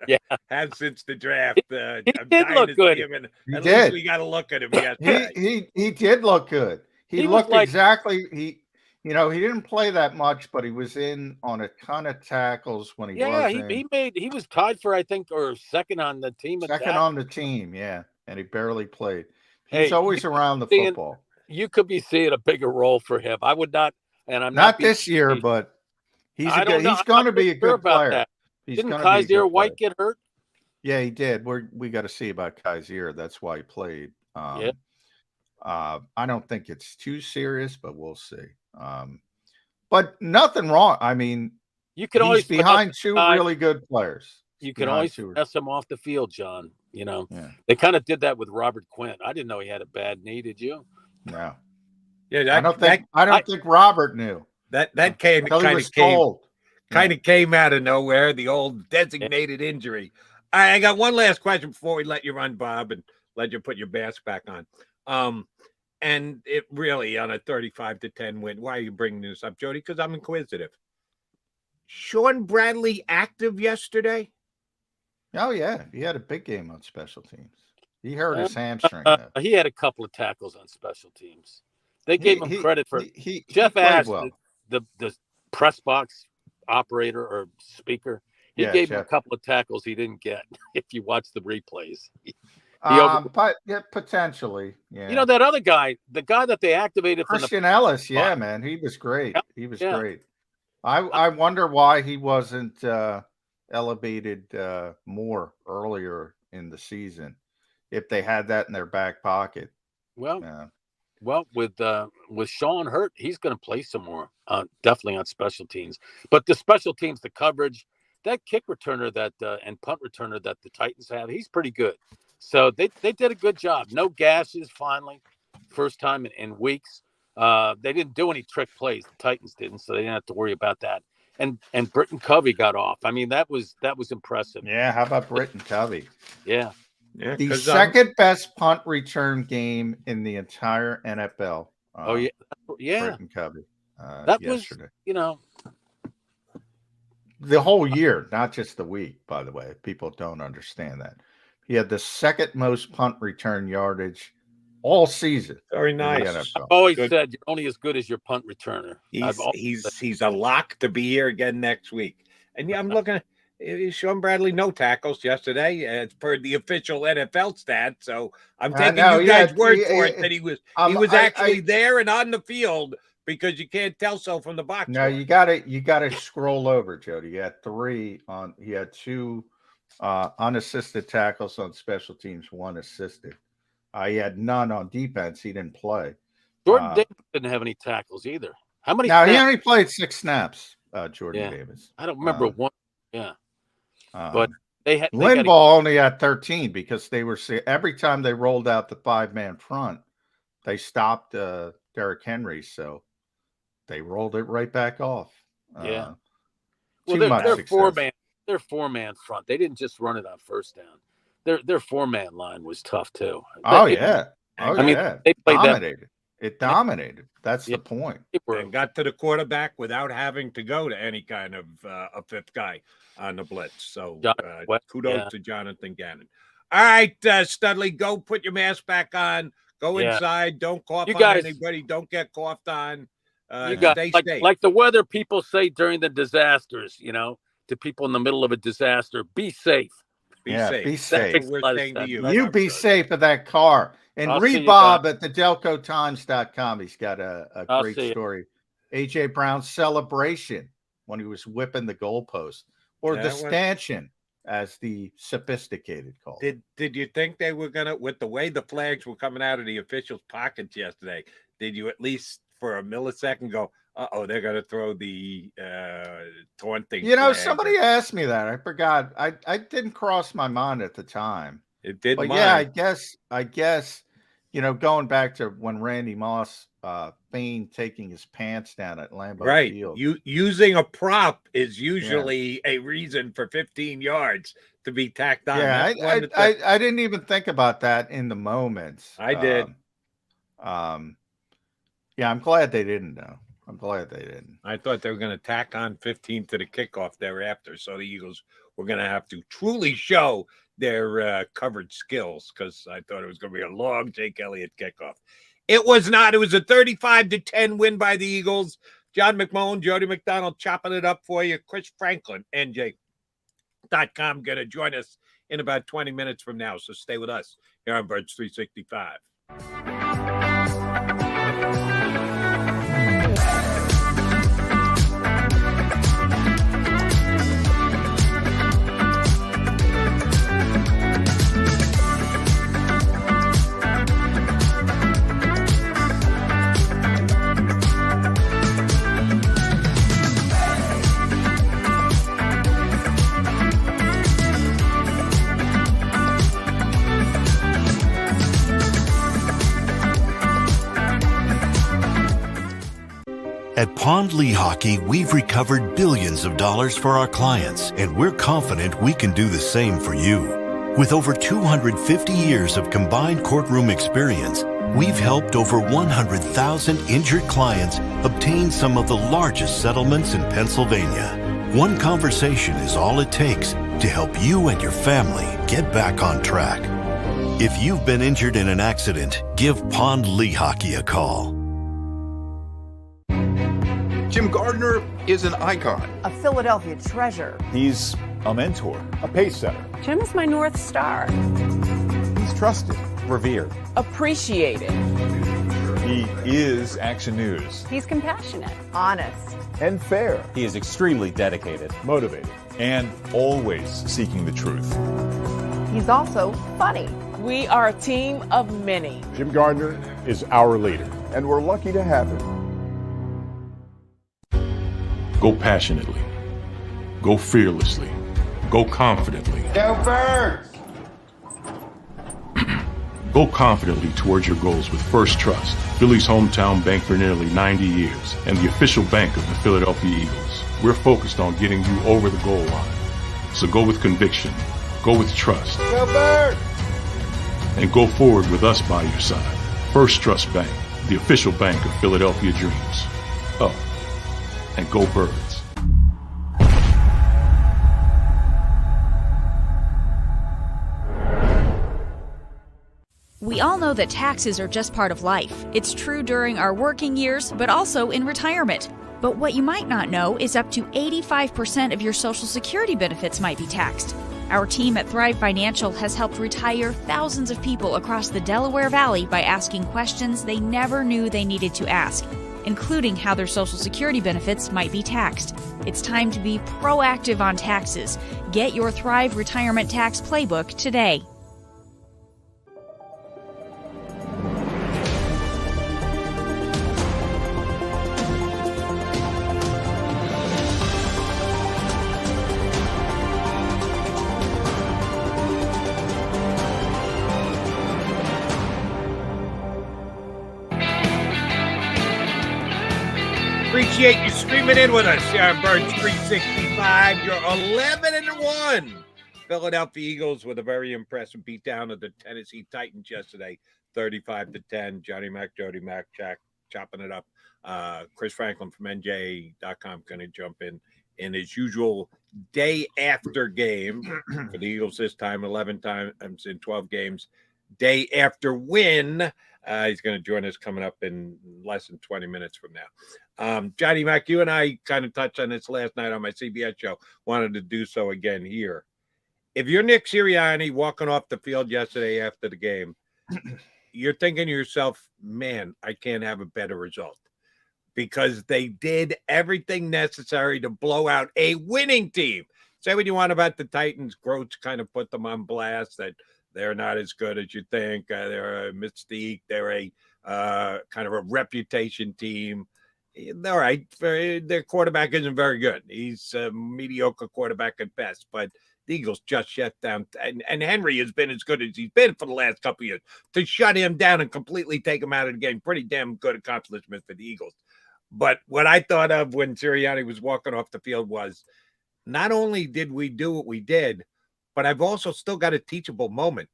Yeah, have since the draft. He did look good. At least we got to look at him yesterday. He did look good. He looked like, exactly. He didn't play that much, but he was in on a ton of tackles when he was in. He was tied for, I think, or second on the team. Second on the team, yeah, and he barely played. He's always around the football. You could be seeing a bigger role for him. I would not, and I'm not this year, but he's going to be a good player. That. Didn't Kaiser White get hurt? Yeah, he did. We got to see about Kaiser. That's why he played. I don't think it's too serious, but we'll see. But nothing wrong. I mean, you can always behind two really good players. You can always mess him off the field, John. They kind of did that with Robert Quinn. I didn't know he had a bad knee. Did you? No. Yeah, I don't think Robert knew. That kind of came out of nowhere. The old designated injury. I got one last question before we let you run, Bob, and let you put your bats back on. And it really on a 35-10 win. Why are you bringing this up, Jody? Because I'm inquisitive. Sean Bradley active yesterday? Oh, yeah. He had a big game on special teams. He hurt his hamstring. He had a couple of tackles on special teams. They gave him credit for Jeff asked the press box operator or speaker. He gave him a couple of tackles he didn't get if you watch the replays. But potentially, yeah. That other guy, the guy that they activated from Christian Ellis, man, he was great. He was great. I wonder why he wasn't elevated more earlier in the season if they had that in their back pocket. Well, with Sean hurt, he's going to play some more, definitely on special teams. But the special teams, the coverage, that kick returner and punt returner that the Titans have, he's pretty good. So they did a good job. No gashes, finally, first time in weeks. They didn't do any trick plays. The Titans didn't, so they didn't have to worry about that. And Britton Covey got off. I mean, that was impressive. Yeah, how about Britton Covey? Yeah. The second best punt return game in the entire NFL. Britton Covey. That yesterday. Was, the whole year, not just the week, by the way. People don't understand that. He had the second most punt return yardage all season. Very nice. I've always said you're only as good as your punt returner. He's a lock to be here again next week. And I'm looking at Sean Bradley, no tackles yesterday, as per the official NFL stat. So I'm taking you guys' word for it that he was actually there and on the field, because you can't tell so from the box. No, you gotta scroll over, Jody. He had two unassisted tackles on special teams, one assisted. He had none on defense. He didn't play. Jordan Davis didn't have any tackles either. How many? Now he only played 6 snaps. Jordan Davis. I don't remember one. Yeah, but they had Linval only had 13 because they were every time they rolled out the 5-man front, they stopped Derrick Henry, so they rolled it right back off. Yeah. Well, they're 4-man. They're 4-man front. They didn't just run it on first down. Their 4-man line was tough too. They dominated. It dominated. That's the point. And got to the quarterback without having to go to any kind of a 5th guy on the blitz. So kudos to Jonathan Gannon. All right, Studley, go put your mask back on. Go inside. Don't cough on anybody. Don't get coughed on. You got like the weather people say during the disasters, to people in the middle of a disaster, be safe. Be safe. Be safe. We're saying to you. You be safe in that car. And read Bob at the DelcoTimes.com. He's got a great story. A.J. Brown's celebration when he was whipping the goalpost, or the stanchion, as the sophisticated call. Did you think they were gonna, with the way the flags were coming out of the officials' pockets yesterday? Did you at least for a millisecond go, they're gonna throw the taunting? Somebody asked me that. I forgot. I didn't cross my mind at the time. It did. But I guess. Going back to when Randy Moss feigned taking his pants down at Lambeau Field. Using a prop is usually a reason for 15 yards to be tacked on. Yeah, I didn't even think about that in the moment. I did. I'm glad they didn't, though. I'm glad they didn't. I thought they were going to tack on 15 to the kickoff thereafter, so the Eagles were going to have to truly show their coverage skills, because I thought it was going to be a long Jake Elliott kickoff. It was not. It was a 35-10 win by the Eagles. John McMullen, Jody McDonald chopping it up for you. Chris Franklin, NJ.com, going to join us in about 20 minutes from now, so stay with us here on Birds 365. At Pond Lehocky, we've recovered billions of dollars for our clients, and we're confident we can do the same for you. With over 250 years of combined courtroom experience, we've helped over 100,000 injured clients obtain some of the largest settlements in Pennsylvania. One conversation is all it takes to help you and your family get back on track. If you've been injured in an accident, give Pond Lehocky a call. Jim Gardner is an icon. A Philadelphia treasure. He's a mentor, a pace setter. Jim is my North Star. He's trusted, revered, appreciated. He is Action News. He's compassionate, honest, and fair. He is extremely dedicated, motivated, and always seeking the truth. He's also funny. We are a team of many. Jim Gardner is our leader, and we're lucky to have him. Go passionately. Go fearlessly. Go confidently. Go Birds! Go confidently towards your goals with First Trust, Philly's hometown bank for nearly 90 years, and the official bank of the Philadelphia Eagles. We're focused on getting you over the goal line. So go with conviction. Go with trust. Go Birds! And go forward with us by your side. First Trust Bank, the official bank of Philadelphia dreams. Oh, and go Birds. We all know that taxes are just part of life. It's true during our working years, but also in retirement. But what you might not know is up to 85% of your Social Security benefits might be taxed. Our team at Thrive Financial has helped retire thousands of people across the Delaware Valley by asking questions they never knew they needed to ask, including how their Social Security benefits might be taxed. It's time to be proactive on taxes. Get your Thrive Retirement Tax Playbook today. Appreciate you streaming in with us here on Birds 365. You're 11-1. Philadelphia Eagles with a very impressive beatdown of the Tennessee Titans yesterday, 35-10. Johnny Mac, Jody Mac, Jack chopping it up. Chris Franklin from NJ.com going to jump in his usual day after game for the Eagles this time, 11 times in 12 games. Day after win. He's going to join us coming up in less than 20 minutes from now. Johnny Mac, you and I kind of touched on this last night on my CBS show. Wanted to do so again here. If you're Nick Sirianni walking off the field yesterday after the game, you're thinking to yourself, man, I can't have a better result. Because they did everything necessary to blow out a winning team. Say what you want about the Titans. Groats kind of put them on blast that they're not as good as you think. They're a mystique. They're a kind of a reputation team. All right. Their quarterback isn't very good. He's a mediocre quarterback at best. But the Eagles just shut down. And Henry has been as good as he's been for the last couple of years. To shut him down and completely take him out of the game, pretty damn good accomplishment for the Eagles. But what I thought of when Sirianni was walking off the field was not only did we do what we did, but I've also still got a teachable moment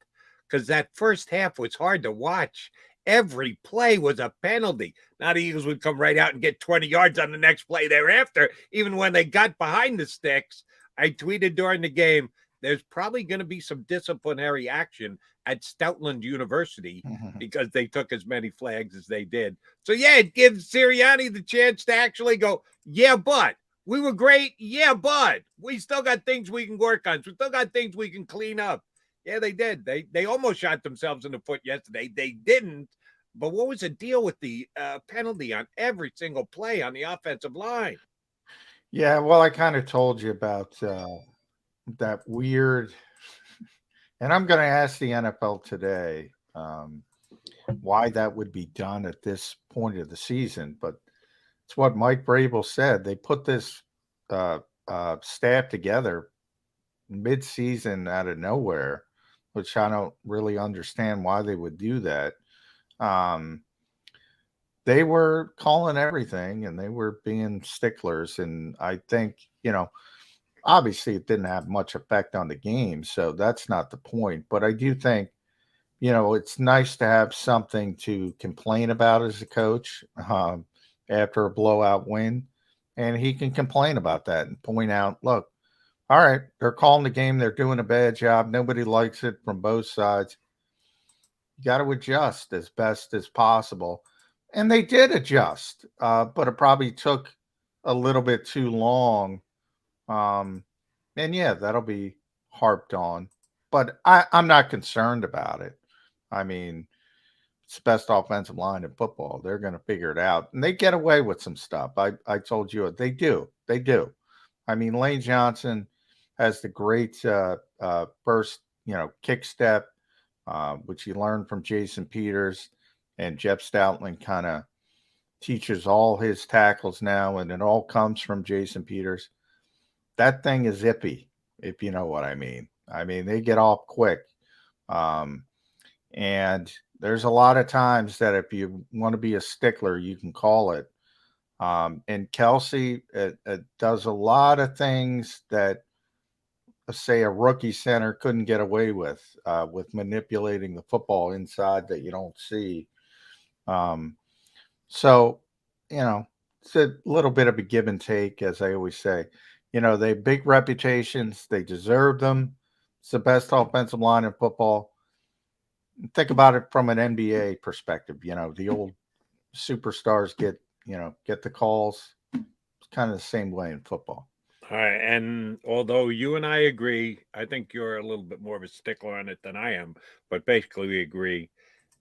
because that first half was hard to watch. Every play was a penalty. Now the Eagles would come right out and get 20 yards on the next play thereafter. Even when they got behind the sticks, I tweeted during the game, there's probably going to be some disciplinary action at Stoutland University because they took as many flags as they did. So, yeah, it gives Sirianni the chance to actually go, yeah, but we were great. Yeah, but we still got things we can work on. We still got things we can clean up. Yeah, they did. They almost shot themselves in the foot yesterday. They didn't. But what was the deal with the penalty on every single play on the offensive line? Yeah, well, I kind of told you about that weird, and I'm going to ask the NFL today why that would be done at this point of the season. But it's what Mike Vrabel said. They put this staff together mid-season out of nowhere, which I don't really understand why they would do that. They were calling everything, and they were being sticklers. And I think, obviously it didn't have much effect on the game, so that's not the point. But I do think, it's nice to have something to complain about as a coach after a blowout win. And he can complain about that and point out, look, all right, they're calling the game. They're doing a bad job. Nobody likes it from both sides. You got to adjust as best as possible. And they did adjust, but it probably took a little bit too long. And yeah, that'll be harped on, but I'm not concerned about it. I mean, it's the best offensive line in football. They're going to figure it out, and they get away with some stuff. I told you they do. They do. I mean, Lane Johnson has the great first, kick step, which he learned from Jason Peters, and Jeff Stoutland kind of teaches all his tackles now, and it all comes from Jason Peters. That thing is zippy, if you know what I mean. I mean, they get off quick. And there's a lot of times that if you want to be a stickler, you can call it. And Kelsey does a lot of things that, say, a rookie center couldn't get away with manipulating the football inside that you don't see. So, it's a little bit of a give and take, as I always say. They have big reputations. They deserve them. It's the best offensive line in football. Think about it from an NBA perspective. The old superstars get the calls. It's kind of the same way in football. All right. And although you and I agree, I think you're a little bit more of a stickler on it than I am. But basically, we agree.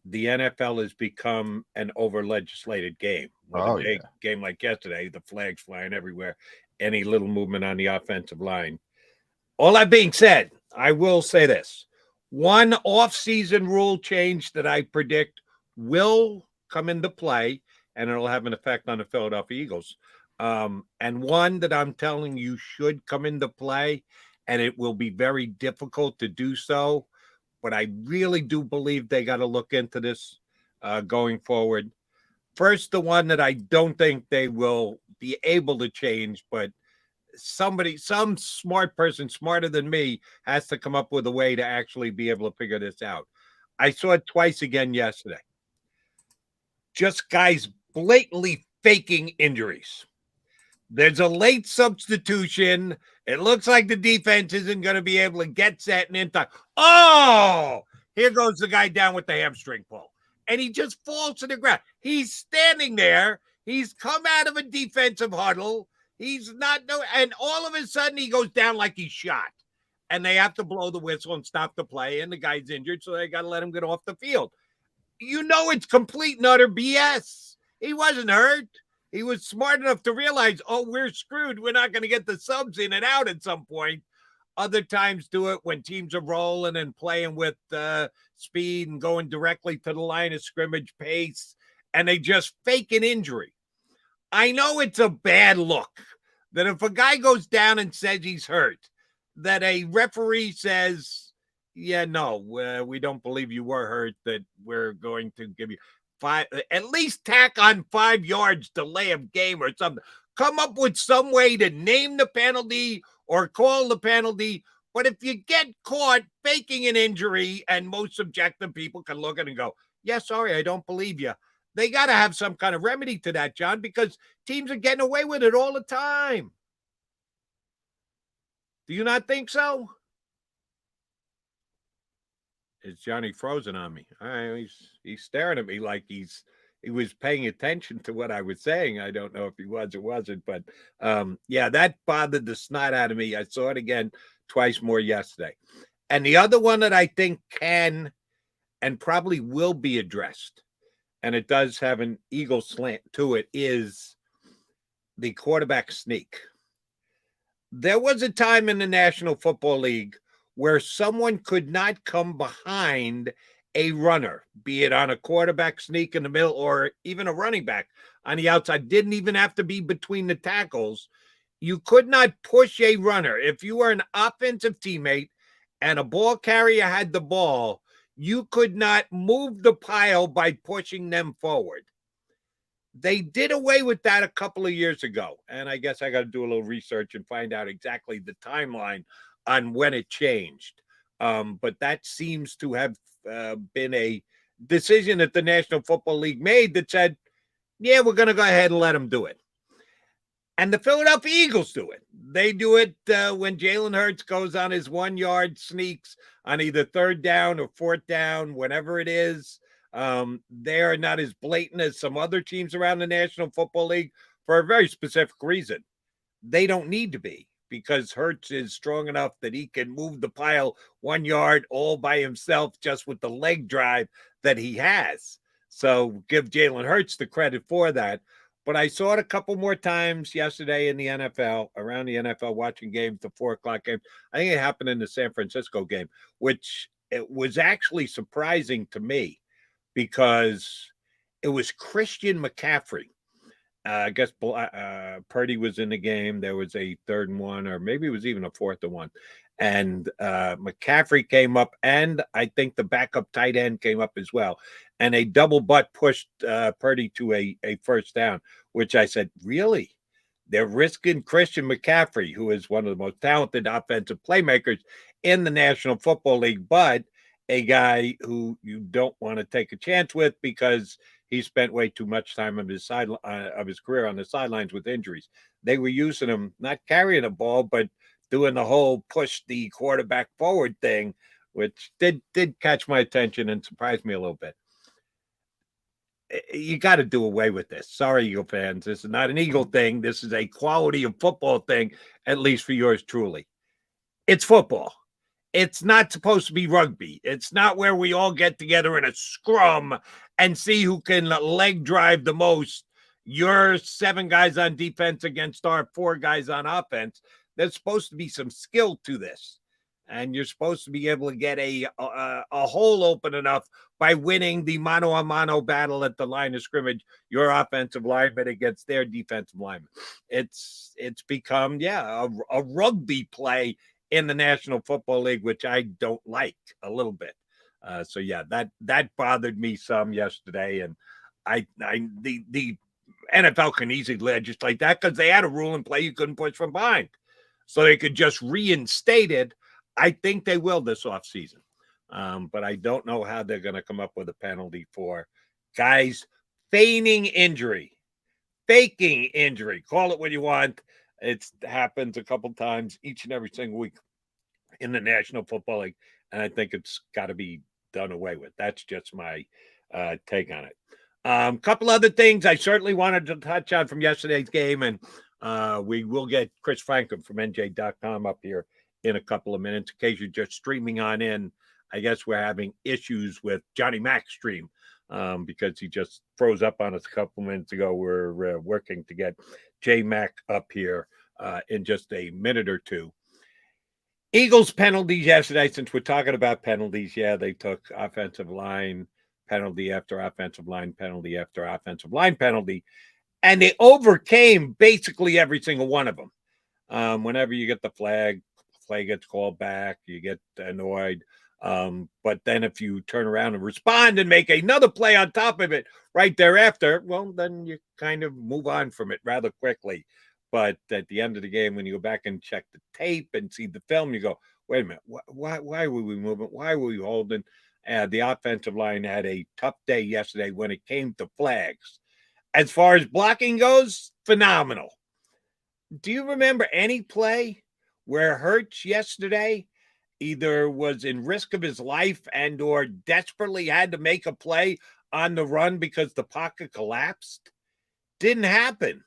The NFL has become an over-legislated game. Game like yesterday, the flags flying everywhere, any little movement on the offensive line. All that being said, I will say this. One off-season rule change that I predict will come into play, and it'll have an effect on the Philadelphia Eagles. And one that I'm telling you should come into play, and it will be very difficult to do so. But I really do believe they got to look into this going forward. First, the one that I don't think they will be able to change, but some smart person smarter than me has to come up with a way to actually be able to figure this out. I saw it twice again yesterday. Just guys blatantly faking injuries. There's a late substitution. It looks like the defense isn't going to be able to get set and in time. Oh, here goes the guy down with the hamstring pull. And he just falls to the ground. He's standing there. He's come out of a defensive huddle. He's not, and all of a sudden he goes down like he's shot. And they have to blow the whistle and stop the play. And the guy's injured, so they got to let him get off the field. You know it's complete and utter BS. He wasn't hurt. He was smart enough to realize, oh, we're screwed. We're not going to get the subs in and out at some point. Other times do it when teams are rolling and playing with speed and going directly to the line of scrimmage pace, and they just fake an injury. I know it's a bad look that if a guy goes down and says he's hurt, that a referee says, yeah, no, we don't believe you were hurt, that we're going to give you at least tack on 5 yards delay of game or something. Come up with some way to name the penalty or call the penalty. But if you get caught faking an injury, and most subjective people can look at it and go, yeah, sorry, I don't believe you. They got to have some kind of remedy to that, John, because teams are getting away with it all the time. Do you not think so? Is Johnny frozen on me? He's staring at me like he was paying attention to what I was saying. I don't know if he was or wasn't, but yeah, that bothered the snot out of me. I saw it again twice more yesterday. And the other one that I think can and probably will be addressed, and it does have an Eagle slant to it, is the quarterback sneak. There was a time in the National Football League where someone could not come behind a runner, be it on a quarterback sneak in the middle or even a running back on the outside. Didn't even have to be between the tackles. You could not push a runner. If you were an offensive teammate and a ball carrier had the ball, you could not move the pile by pushing them forward. They did away with that a couple of years ago. And I guess I got to do a little research and find out exactly the timeline on when it changed. But that seems to have been a decision that the National Football League made that said, yeah, we're going to go ahead and let them do it. And the Philadelphia Eagles do it. They do it when Jalen Hurts goes on his 1-yard sneaks on either 3rd down or 4th down, whenever it is. They are not as blatant as some other teams around the National Football League for a very specific reason. They don't need to be, because Hurts is strong enough that he can move the pile 1 yard all by himself just with the leg drive that he has. So give Jalen Hurts the credit for that. But I saw it a couple more times yesterday in the NFL, around the NFL, watching games, the 4 o'clock game. I think it happened in the San Francisco game, which it was actually surprising to me because it was Christian McCaffrey. I guess Purdy was in the game. There was a 3rd and 1, or maybe it was even a 4th and 1. And McCaffrey came up, and I think the backup tight end came up as well. And a double butt pushed Purdy to a 1st down, which I said, really? They're risking Christian McCaffrey, who is one of the most talented offensive playmakers in the National Football League, but a guy who you don't want to take a chance with because he spent way too much time on his side of his career on the sidelines with injuries. They were using him, not carrying the ball, but doing the whole push the quarterback forward thing, which did catch my attention and surprised me a little bit. You got to do away with this. Sorry, Eagle fans. This is not an Eagle thing. This is a quality of football thing, at least for yours truly. It's football. It's not supposed to be rugby. It's not where we all get together in a scrum and see who can leg drive the most. Your 7 guys on defense against our 4 guys on offense. There's supposed to be some skill to this. And you're supposed to be able to get a hole open enough by winning the mano-a-mano battle at the line of scrimmage, your offensive lineman against their defensive lineman. It's become, a rugby play in the National Football League, which I don't like a little bit. So that bothered me some yesterday. And the NFL can easily legislate that because they had a rule in play you couldn't push from behind. So they could just reinstate it. I think they will this offseason. But I don't know how they're going to come up with a penalty for guys feigning injury, faking injury. Call it what you want. It happens a couple times each and every single week in the National Football League, and I think it's got to be done away with. That's just my take on it. Couple other things I certainly wanted to touch on from yesterday's game, and we will get Chris Franklin from NJ.com up here in a couple of minutes. In case you're just streaming on in, I guess we're having issues with Johnny Mac's stream because he just froze up on us a couple minutes ago. We're working to get J Mac up here in just a minute or two. Eagles penalties yesterday, since we're talking about penalties, yeah, they took offensive line penalty after offensive line penalty after offensive line penalty, and they overcame basically every single one of them. Whenever you get the flag gets called back, you get annoyed. But then if you turn around and respond and make another play on top of it right thereafter, well, then you kind of move on from it rather quickly. But at the end of the game, when you go back and check the tape and see the film, you go, wait a minute, why were we moving? Why were we holding? The offensive line had a tough day yesterday when it came to flags. As far as blocking goes, phenomenal. Do you remember any play where Hurts yesterday either was in risk of his life and or desperately had to make a play on the run because the pocket collapsed? Didn't happen.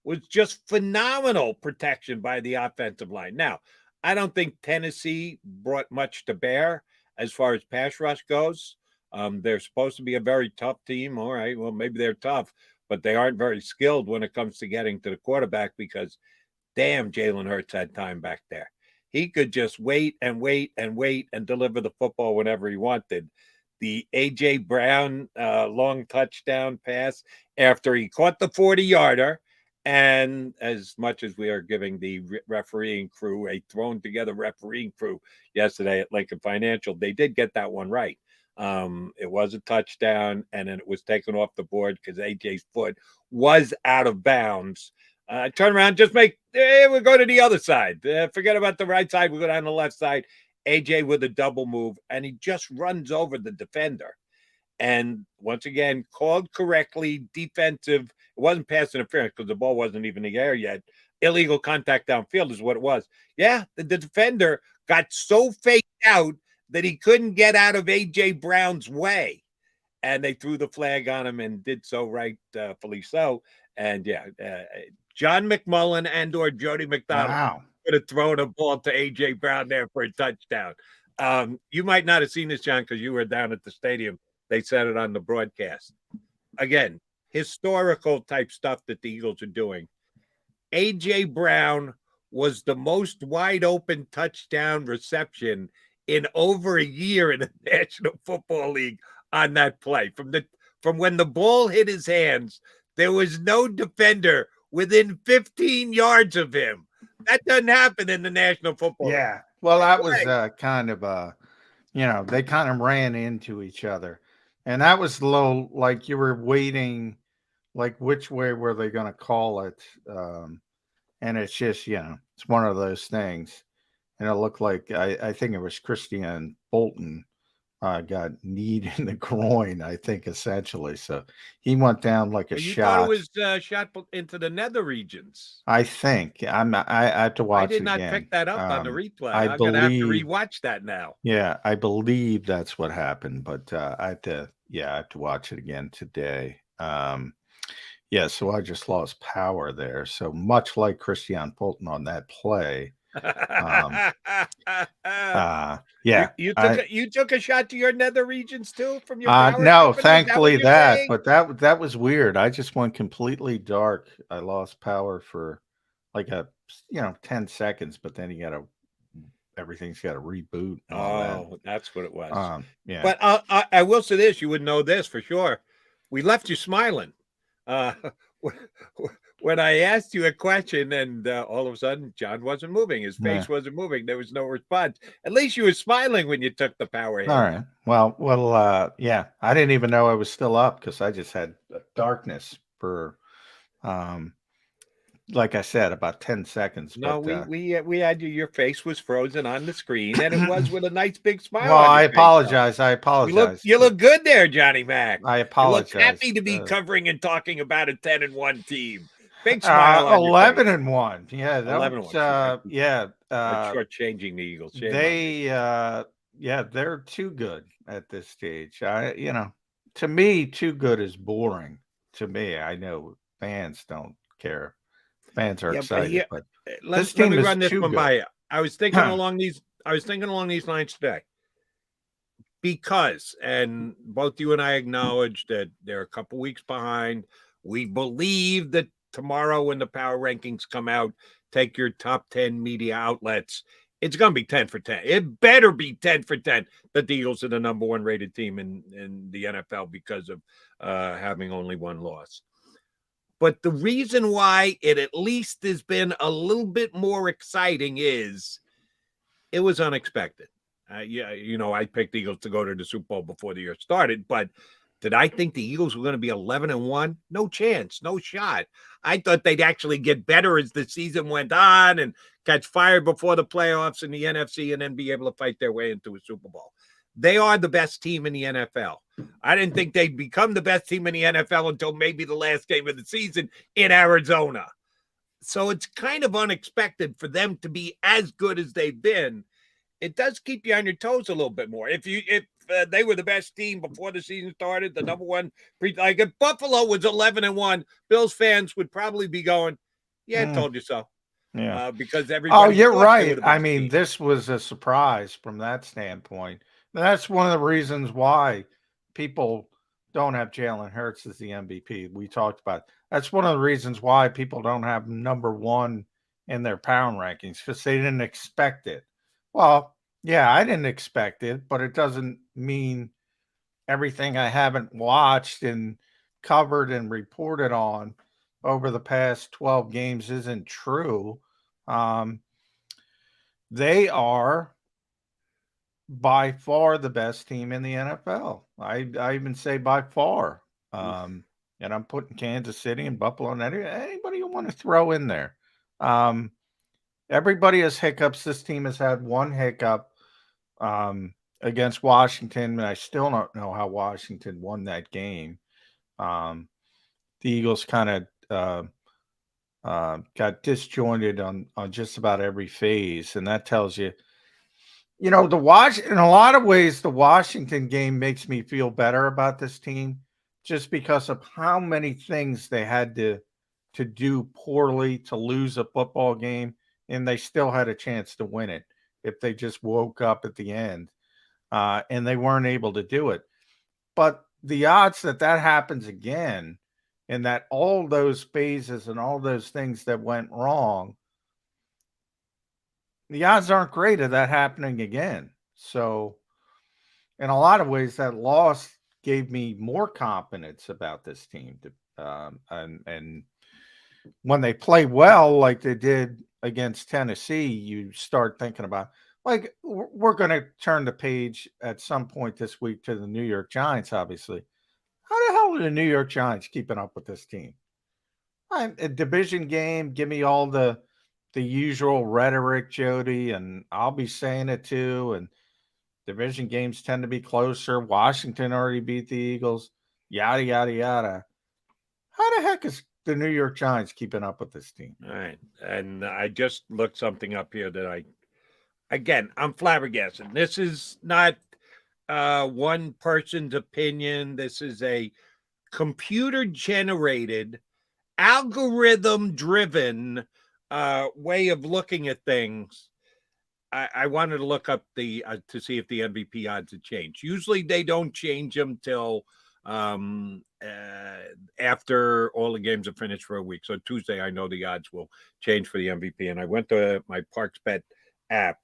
Was just phenomenal protection by the offensive line. Now, I don't think Tennessee brought much to bear as far as pass rush goes. They're supposed to be a very tough team. All right, well, maybe they're tough, but they aren't very skilled when it comes to getting to the quarterback because, damn, Jalen Hurts had time back there. He could just wait and wait and wait and deliver the football whenever he wanted. The A.J. Brown long touchdown pass after he caught the 40-yarder, and as much as we are giving the refereeing crew a thrown-together refereeing crew yesterday at Lincoln Financial, they did get that one right. It was a touchdown, and then it was taken off the board because A.J.'s foot was out of bounds. Turn around, just we'll go to the other side. Forget about the right side. We'll go down the left side. AJ with a double move, and he just runs over the defender. And once again, called correctly, defensive. It wasn't pass interference because the ball wasn't even in the air yet. Illegal contact downfield is what it was. Yeah, the defender got so faked out that he couldn't get out of A.J. Brown's way. And they threw the flag on him and did so rightfully so. And, yeah, John McMullen and or Jody McDonald could have thrown a ball to A.J. Brown there for a touchdown. You might not have seen this, John, because you were down at the stadium. They said it on the broadcast. Again, historical type stuff that the Eagles are doing. A.J. Brown was the most wide open touchdown reception in over a year in the National Football League on that play. From when the ball hit his hands, there was no defender within 15 yards of him. That doesn't happen in the National Football League. Yeah. Well, that was kind of they kind of ran into each other. And that was low, like you were waiting, like which way were they going to call it? And it's just, it's one of those things. And it looked like, I think it was Christian Bolton got kneed in the groin, I think, essentially. So he went down like a shot. You thought it was shot into the nether regions. I think. I have to watch it again. I did not pick that up on the replay. I'm going to have to rewatch that now. Yeah, I believe that's what happened, but I have to watch it again today. So I just lost power there. So much like Christian Bolton on that play. You took a shot to your nether regions too from your power no company? Thankfully but that was weird. I just went completely dark. I lost power for like 10 seconds, but then everything's got to reboot and all that. That's what it was. But I will say this, you would know this for sure. We left you smiling when I asked you a question, and all of a sudden, John wasn't moving. His face wasn't moving. There was no response. At least you were smiling when you took the power hit. All right. Well, I didn't even know I was still up because I just had darkness for Like I said, about 10 seconds. No, but, we had you. Your face was frozen on the screen, and it was with a nice big smile. Well, on your I face, apologize. though. I apologize. You look good there, Johnny Mac. I You apologize. look happy to be covering and talking about a 10-1 team. Big smile on your 11-1. Yeah, that 11-1. yeah. Shortchanging the Eagles. They're too good at this stage. To me, too good is boring. To me, I know fans don't care. Fans are excited, but let me run this one by you. I was thinking along these lines today. Because, and both you and I acknowledge that they're a couple weeks behind. We believe that tomorrow when the power rankings come out, take your top 10 media outlets, it's going to be 10 for 10. It better be 10 for 10 that the Eagles are the number one rated team in the NFL because of having only one loss. But the reason why it at least has been a little bit more exciting is it was unexpected. I picked the Eagles to go to the Super Bowl before the year started, but did I think the Eagles were going to be 11-1? No chance, no shot. I thought they'd actually get better as the season went on and catch fire before the playoffs in the NFC and then be able to fight their way into a Super Bowl. They are the best team in the NFL. I didn't think they'd become the best team in the NFL until maybe the last game of the season in Arizona. So it's kind of unexpected for them to be as good as they've been. It does keep you on your toes a little bit more. If they were the best team before the season started, the number one, like if Buffalo was 11-1, Bills fans would probably be going, "Yeah, I told you so." Yeah, because everybody. Oh, you're right. I mean, this was a surprise from that standpoint. That's one of the reasons why people don't have Jalen Hurts as the MVP. We talked about that's one of the reasons why people don't have number one in their power rankings because they didn't expect it. Well, yeah, I didn't expect it, but it doesn't mean everything I haven't watched and covered and reported on over the past 12 games isn't true. They are by far the best team in the NFL. I even say by far. And I'm putting Kansas City and Buffalo and anybody you want to throw in there. Everybody has hiccups. This team has had one hiccup against Washington, and I still don't know how Washington won that game. The Eagles kind of got disjointed on just about every phase, and that tells you, in a lot of ways, the Washington game makes me feel better about this team just because of how many things they had to do poorly to lose a football game, and they still had a chance to win it if they just woke up at the end, and they weren't able to do it. But the odds that happens again, and that all those phases and all those things that went wrong, the odds aren't great of that happening again. So in a lot of ways, that loss gave me more confidence about this team. And when they play well, like they did against Tennessee, you start thinking about, like, we're going to turn the page at some point this week to the New York Giants, obviously. How the hell are the New York Giants keeping up with this team? A division game, give me all the usual rhetoric, Jody, and I'll be saying it too. And division games tend to be closer. Washington already beat the Eagles, yada, yada, yada. How the heck is the New York Giants keeping up with this team? All right. And I just looked something up here that I'm flabbergasted. This is not one person's opinion. This is a computer-generated, algorithm-driven way of looking at things. I wanted to look up to see if the MVP odds had changed. Usually they don't change them till after all the games are finished for a week. So Tuesday, I know the odds will change for the MVP. And I went to my ParksBet app.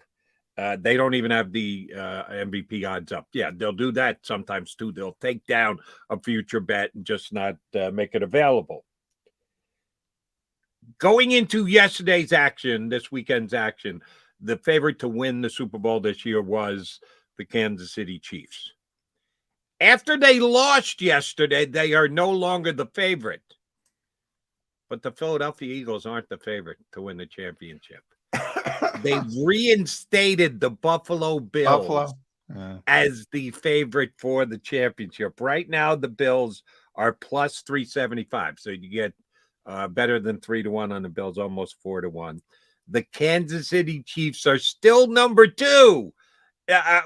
They don't even have the MVP odds up. Yeah, they'll do that sometimes too. They'll take down a future bet and just not make it available. Going into this weekend's action, the favorite to win the Super Bowl this year was the Kansas City Chiefs. After they lost yesterday, they are no longer the favorite. But the Philadelphia Eagles aren't the favorite to win the championship. They reinstated the Buffalo Bills as the favorite for the championship. Right now, the Bills are plus 375. So you get better than 3-1 on the Bills, almost 4-1. The Kansas City Chiefs are still number 2.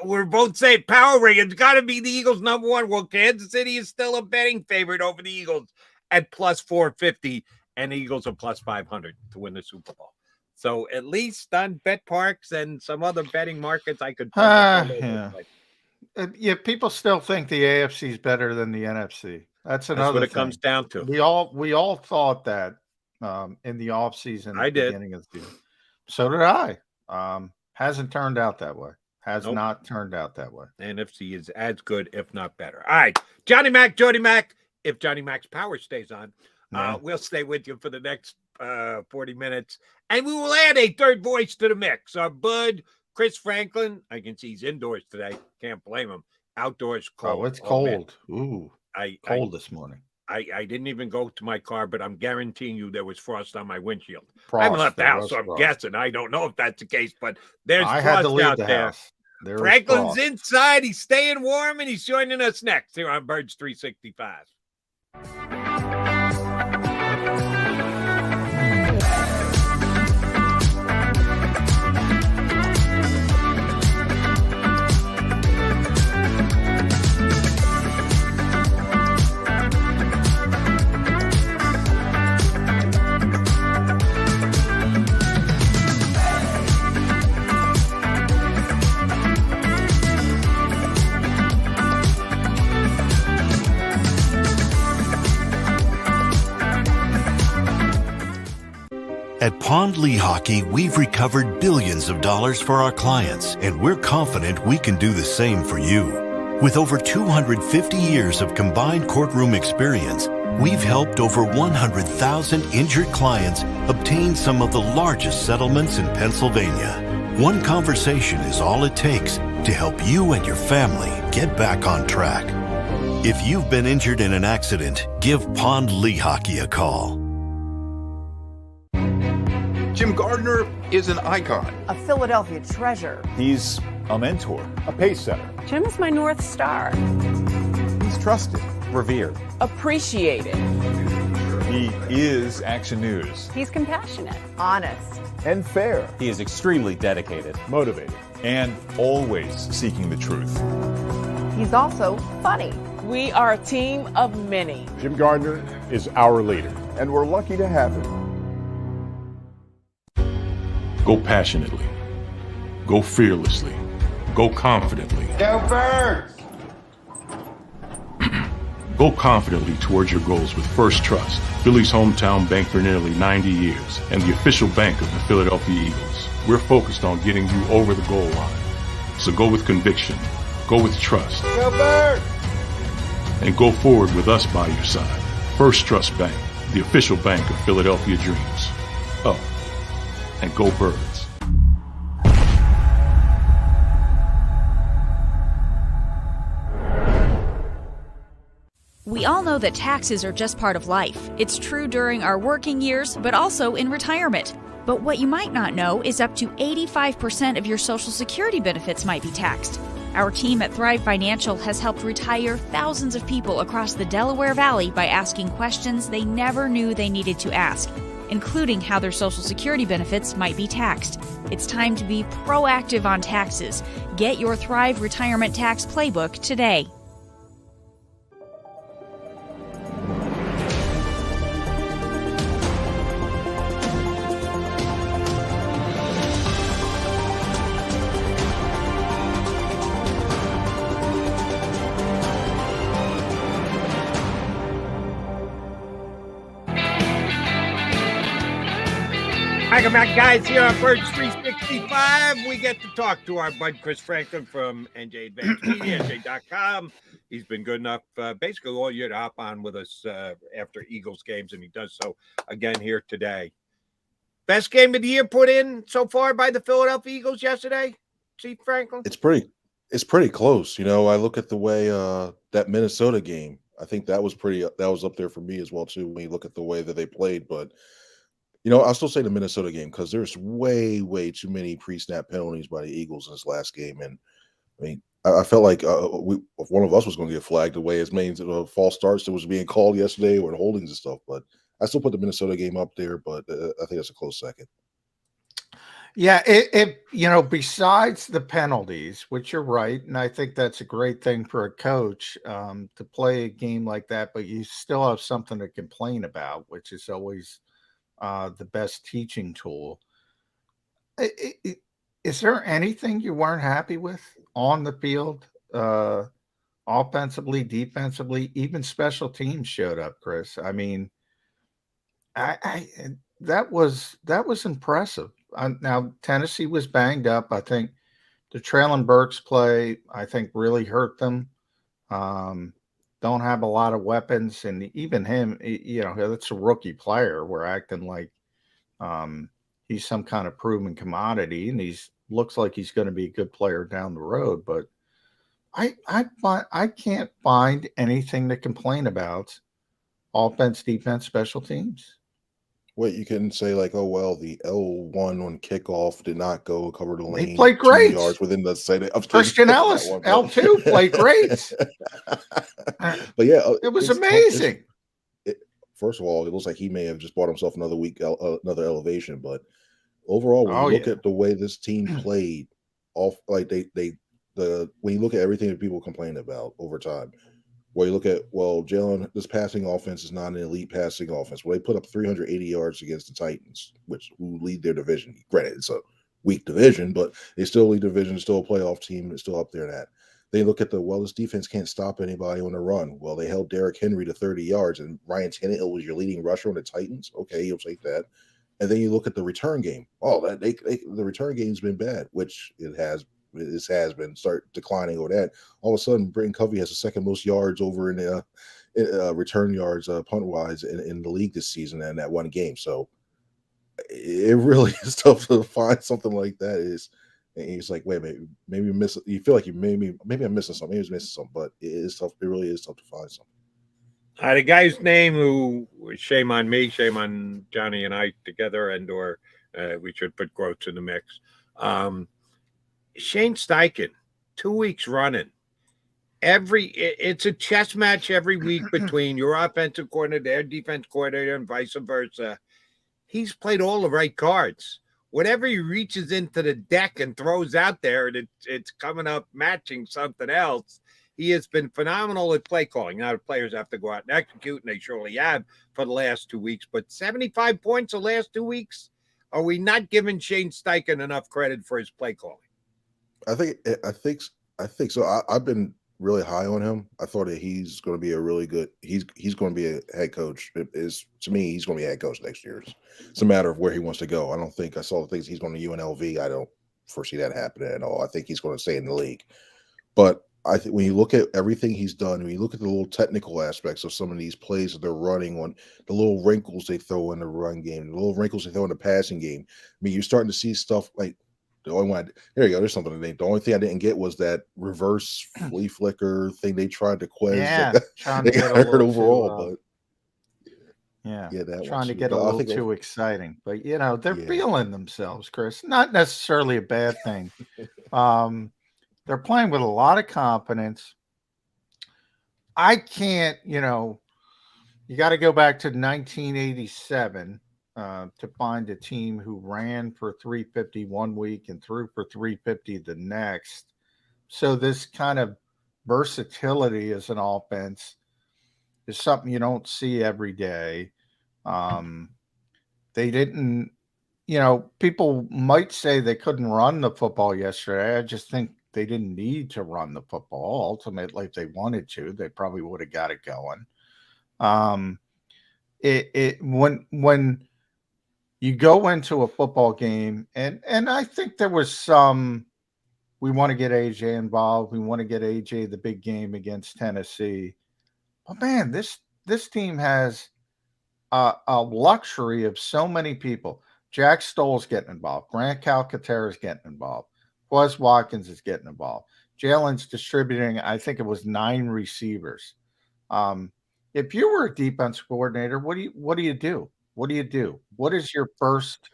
We're both saying power rating. It's got to be the Eagles number 1. Well, Kansas City is still a betting favorite over the Eagles at plus 450, and the Eagles are plus 500 to win the Super Bowl. So at least on Bet Parks and some other betting markets, I could. People still think the AFC is better than the NFC. That's another what it thing. Comes down to. We all thought that in the offseason. I did. Beginning of the season. So did I. Hasn't turned out that way. Not turned out that way. The NFC is as good, if not better. All right, Jody Mac. If Johnny Mac's power stays on, we'll stay with you for the next 40 minutes, and we will add a third voice to the mix. Our bud, Chris Franklin. I can see he's indoors today. Can't blame him. Outdoors cold. Oh, it's cold. Ooh, cold this morning. I didn't even go to my car, but I'm guaranteeing you there was frost on my windshield. I haven't left the house, so I'm guessing. I don't know if that's the case, but there's frost out there. Franklin's inside. He's staying warm, and he's joining us next here on Birds 365. At Pond Lehocky, we've recovered billions of dollars for our clients, and we're confident we can do the same for you. With over 250 years of combined courtroom experience, we've helped over 100,000 injured clients obtain some of the largest settlements in Pennsylvania. One conversation is all it takes to help you and your family get back on track. If you've been injured in an accident, give Pond Lehocky a call. Jim Gardner is an icon. A Philadelphia treasure. He's a mentor, a pace setter. Jim is my North Star. He's trusted, revered, appreciated. He is Action News. He's compassionate, honest, and fair. He is extremely dedicated, motivated, and always seeking the truth. He's also funny. We are a team of many. Jim Gardner is our leader, and we're lucky to have him. Go passionately. Go fearlessly. Go confidently. Go Birds! Go confidently towards your goals with First Trust, Philly's hometown bank for nearly 90 years, and the official bank of the Philadelphia Eagles. We're focused on getting you over the goal line. So go with conviction. Go with trust. Go Birds! And go forward with us by your side. First Trust Bank, the official bank of Philadelphia dreams. Oh, and go Birds. We all know that taxes are just part of life. It's true during our working years, but also in retirement. But what you might not know is up to 85% of your Social Security benefits might be taxed. Our team at Thrive Financial has helped retire thousands of people across the Delaware Valley by asking questions they never knew they needed to ask, including how their Social Security benefits might be taxed. It's time to be proactive on taxes. Get your Thrive Retirement Tax Playbook today. Welcome back, guys, here on Birds 365. We get to talk to our bud Chris Franklin from NJ Advanced Media, NJ.com. He's been good enough basically all year to hop on with us after Eagles games, and he does so again here today. Best game of the year put in so far by the Philadelphia Eagles yesterday, Chief Franklin? It's pretty close. You know, I look at the way that Minnesota game, I think that was up there for me as well too when you look at the way that they played. But I'll still say the Minnesota game because there's way too many pre-snap penalties by the Eagles in this last game, and I mean I felt like one of us was going to get flagged the way as many false starts that was being called yesterday or the holdings and stuff. But I still put the Minnesota game up there, but I think that's a close second. Yeah, besides the penalties, which you're right, and I think that's a great thing for a coach to play a game like that, but you still have something to complain about, which is always the best teaching tool. Is there anything you weren't happy with on the field, offensively, defensively, even special teams showed up, Chris? I mean, that was impressive. Now Tennessee was banged up. I think the Traylon Burks play, I think, really hurt them. Don't have a lot of weapons, and even him, that's a rookie player. We're acting like he's some kind of proven commodity, and looks like he's going to be a good player down the road. But I can't find anything to complain about. Offense, defense, special teams. Wait, you can say like, oh well, the L1 on kickoff did not go cover the lane. He played great. 2 yards within the side of Christian Ellis, L2 played great. But yeah, it was amazing. First of all, it looks like he may have just bought himself another another elevation. But overall, when you look at the way this team played, when you look at everything that people complain about over time. Well, you look at, Jalen, this passing offense is not an elite passing offense. Well, they put up 380 yards against the Titans, who lead their division. Granted, it's a weak division, but they still lead division, still a playoff team, it's still up there in that. They look at this defense can't stop anybody on the run. Well, they held Derrick Henry to 30 yards, and Ryan Tannehill was your leading rusher on the Titans. Okay, you'll take that. And then you look at the return game. Oh, the return game's been bad, which it has been start declining over that. All of a sudden, Britton Covey has the second most yards over in the return yards punt wise in the league this season and that one game. So it really is tough to find something like that. And he's like, wait, maybe you miss. You feel like maybe I'm missing something. Maybe I'm missing something, but it is tough. It really is tough to find something. The guy's name who, shame on me, shame on Johnny and I together, or we should put quotes in the mix. Shane Steichen, 2 weeks running. It's a chess match every week between your offensive coordinator, their defense coordinator, and vice versa. He's played all the right cards. Whatever he reaches into the deck and throws out there, and it's coming up matching something else. He has been phenomenal at play calling. Now the players have to go out and execute, and they surely have for the last 2 weeks. But 75 points the last 2 weeks. Are we not giving Shane Steichen enough credit for his play calling? I think so. I've been really high on him. I thought that he's going to be a really good. He's going to be a head coach. To me, he's going to be a head coach next year. It's a matter of where he wants to go. I don't think I saw the things he's going to UNLV. I don't foresee that happening at all. I think he's going to stay in the league. But I think when you look at everything he's done, when you look at the little technical aspects of some of these plays that they're running on, the little wrinkles they throw in the run game, the little wrinkles they throw in the passing game. I mean, you're starting to see stuff like. The only one, there you go. There's something. The only thing I didn't get was that reverse flea flicker thing they tried to quiz. Yeah, they got hurt overall, but that trying to get a little too exciting. But they're feeling themselves, Chris. Not necessarily a bad thing. They're playing with a lot of confidence. I can't. You got to go back to 1987. To find a team who ran for 350 1 week and threw for 350 the next. So this kind of versatility as an offense is something you don't see every day. They didn't, people might say they couldn't run the football yesterday. I just think they didn't need to run the football. Ultimately, if they wanted to, they probably would have got it going. When you go into a football game, and I think there was some, we want to get AJ involved. We want to get AJ the big game against Tennessee. But man, this team has a luxury of so many people. Jack Stoll's getting involved. Grant Calcaterra is getting involved. Quez Watkins is getting involved. Jalen's distributing, I think it was 9 receivers. If you were a defense coordinator, what do you do? What do you do? What is your first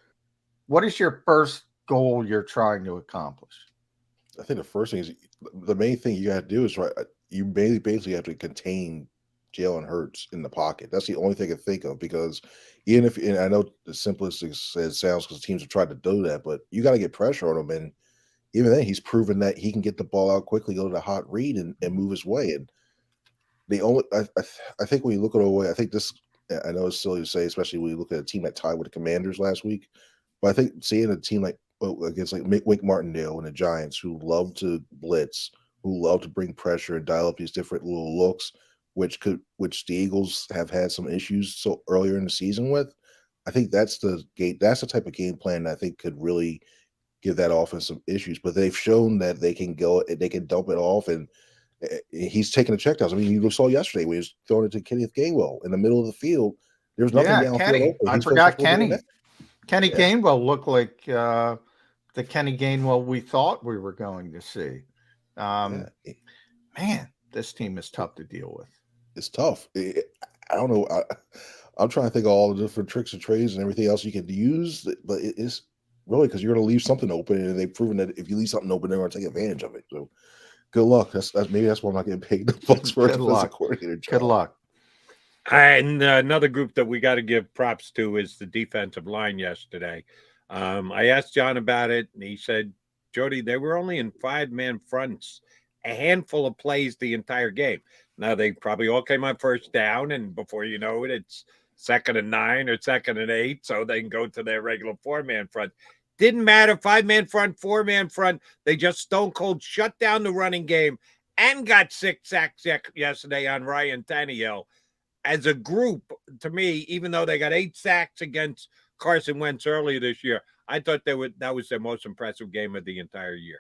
goal you're trying to accomplish? I think the first thing is the main thing you got to do is you basically have to contain Jalen Hurts in the pocket. That's the only thing I can think of, because even if, and I know the simplest it sounds because teams have tried to do that, but you got to get pressure on him. And even then, he's proven that he can get the ball out quickly, go to the hot read, and move his way. And the only, I think when you look at the way, I think this, I know it's silly to say, especially when you look at a team that tied with the Commanders last week, but I think seeing a team like against like Wink Martindale and the Giants, who love to blitz, who love to bring pressure and dial up these different little looks, which the Eagles have had some issues so earlier in the season with. I think that's the type of game plan that I think could really give that offense some issues. But they've shown that they can dump it off, and he's taking the checkdowns. I mean, you saw yesterday when he was throwing it to Kenneth Gainwell in the middle of the field. There was nothing downfield open. I forgot Kenny. Kenny Gainwell looked like the Kenny Gainwell we thought we were going to see. Man, this team is tough to deal with. It's tough. I don't know. I'm trying to think of all the different tricks and trades and everything else you can use, but it's really because you're going to leave something open, and they've proven that if you leave something open, they're going to take advantage of it. So, good luck. Maybe that's why I'm not getting paid the bucks for a coordinator job. Good luck. And another group that we got to give props to is the defensive line yesterday. I asked John about it, and he said, Jody, they were only in 5-man fronts, a handful of plays the entire game. Now, they probably all came on first down, and before you know it, it's 2nd and 9 or 2nd and 8, so they can go to their regular 4-man front. Didn't matter, 5-man front, 4-man front. They just stone cold shut down the running game and got 6 sacks yesterday on Ryan Tannehill. As a group, to me, even though they got 8 sacks against Carson Wentz earlier this year, I thought that was their most impressive game of the entire year.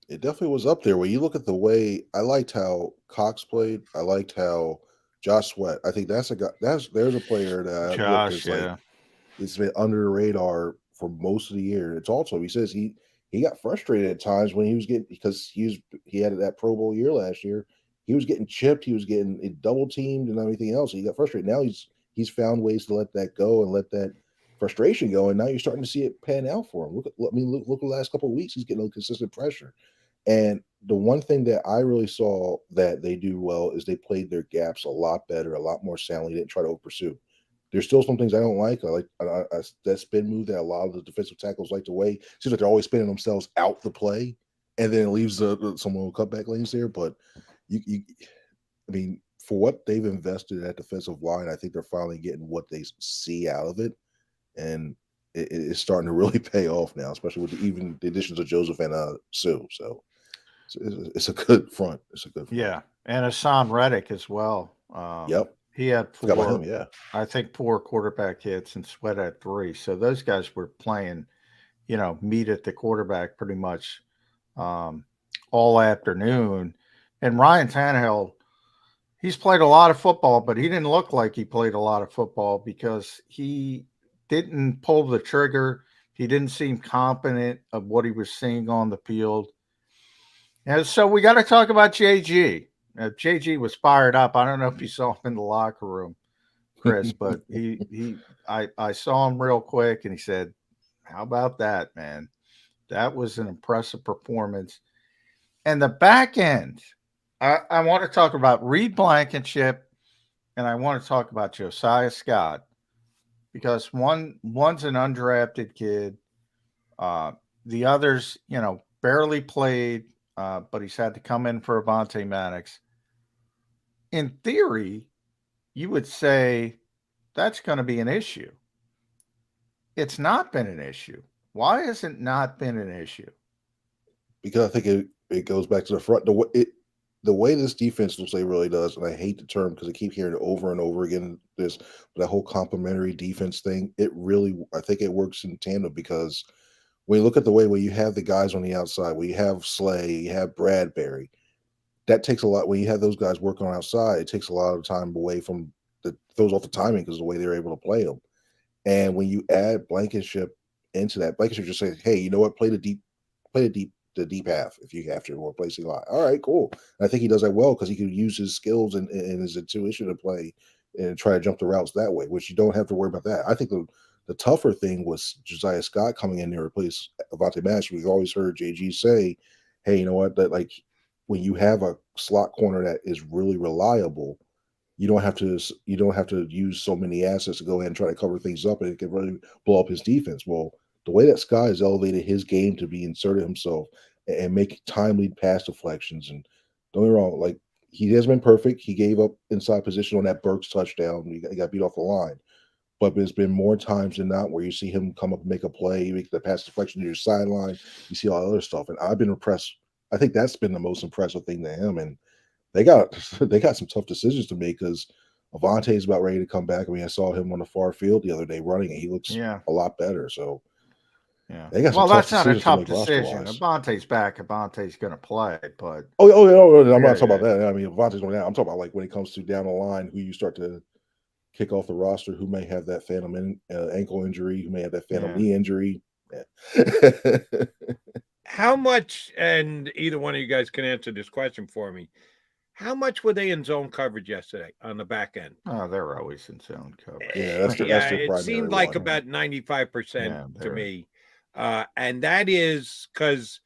It definitely was up there. When you look at the way, I liked how Cox played. I liked how Josh Sweat. I think there's a player that Josh, it's been under the radar for most of the year. It's also, he says he got frustrated at times when he was getting, because he had that Pro Bowl year last year. He was getting chipped. He was getting double teamed and everything else. He got frustrated. Now he's found ways to let that go and let that frustration go. And now you're starting to see it pan out for him. Look at the last couple of weeks. He's getting consistent pressure. And the one thing that I really saw that they do well is they played their gaps a lot better, a lot more soundly. They didn't try to over-pursue. There's still some things I don't like. I like that spin move that a lot of the defensive tackles like the way. It seems like they're always spinning themselves out the play, and then it leaves someone with cutback lanes there. But I mean, for what they've invested in that defensive line, I think they're finally getting what they see out of it, and it's starting to really pay off now, especially with even the additions of Joseph and Sue. So it's a good front. It's a good front. Yeah, and Hassan Reddick as well. Yep. He had 4, about him, yeah. I think 4 quarterback hits, and Sweat had 3. So those guys were playing, meet at the quarterback pretty much all afternoon. And Ryan Tannehill, he's played a lot of football, but he didn't look like he played a lot of football because he didn't pull the trigger. He didn't seem confident of what he was seeing on the field. And so we got to talk about JG. JG was fired up. I don't know if you saw him in the locker room, Chris, but I saw him real quick, and he said, "How about that, man? That was an impressive performance." And the back end, I want to talk about Reed Blankenship, and I want to talk about Josiah Scott, because one's an undrafted kid. The others, barely played, but he's had to come in for Avonte Maddox. In theory, you would say that's going to be an issue. It's not been an issue. Why has it not been an issue? Because I think it goes back to the front. The way this defense looks like really does, and I hate the term because I keep hearing it over and over again, that whole complementary defense thing, I think it works in tandem, because when you look at the way where you have the guys on the outside, where you have Slay, you have Bradbury, that takes a lot. When you have those guys working on outside, it takes a lot of time away from throws off the timing because of the way they're able to play them. And when you add Blankenship into that, Blankenship just says, "Hey, you know what? Play the deep the deep half if you have to, or placing a lot. All right, cool. And I think he does that well because he can use his skills and his intuition to play and try to jump the routes that way, which you don't have to worry about that. I think the tougher thing was Josiah Scott coming in there to replace Avonte Maddox. We've always heard JG say, hey, you know what, that like when you have a slot corner that is really reliable, you don't have to use so many assets to go ahead and try to cover things up, and it can really blow up his defense. Well, the way that Scott has elevated his game to be inserted himself and make timely pass deflections, and don't get me wrong, like he has been perfect. He gave up inside position on that Burks touchdown. He got beat off the line. But there's been more times than not where you see him come up and make a play, you make the pass deflection to your sideline, you see all that other stuff. And I've been impressed. I think that's been the most impressive thing to him. And they got some tough decisions to make because Avonte is about ready to come back. I mean, I saw him on the far field the other day running, and he looks a lot better. So yeah, they got well, some that's tough not a tough decision. decision. Avonte's back. Avonte's going to play, but I'm not talking about that. I mean, Avonte's going down. I'm talking about like when it comes to down the line, who you start to kick off the roster, who may have that phantom ankle injury, who may have that phantom knee injury. Yeah. How much, and either one of you guys can answer this question for me, how much were they in zone coverage yesterday on the back end? Oh, they're always in zone coverage. Yeah, that's their it seemed like about 95% to me. And that is because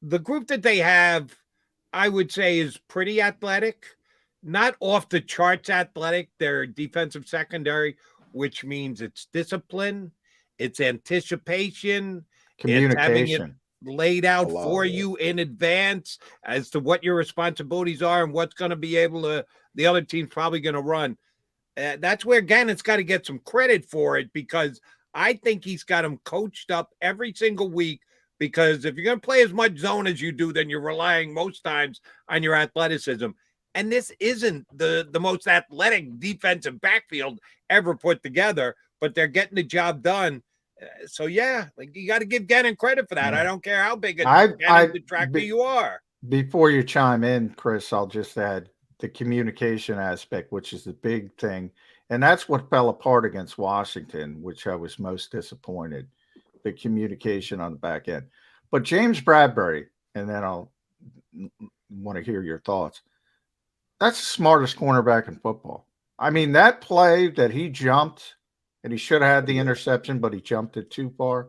the group that they have, I would say, is pretty athletic. Not off the charts athletic. They're defensive secondary, which means it's discipline, it's anticipation, communication, it's having it laid out for you in advance as to what your responsibilities are and what's going to be able to, the other team's probably going to run. That's where Gannon's got to get some credit for it, because I think he's got them coached up every single week. Because if you're going to play as much zone as you do, then you're relying most times on your athleticism. And this isn't the most athletic defensive backfield ever put together, but they're getting the job done. So, yeah, like you got to give Gannon credit for that. I don't care how big a detractor you are. Before you chime in, Chris, I'll just add the communication aspect, which is the big thing. And that's what fell apart against Washington, which I was most disappointed, the communication on the back end. But James Bradbury, and then I'll want to hear your thoughts. That's the smartest cornerback in football. I mean, that play that he jumped, and he should have had the interception, but he jumped it too far.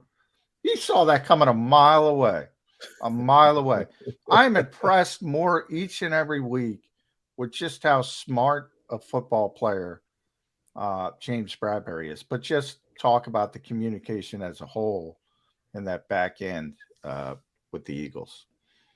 He saw that coming a mile away. I'm impressed more each and every week with just how smart a football player James Bradbury is. But just talk about the communication as a whole in that back end with the Eagles.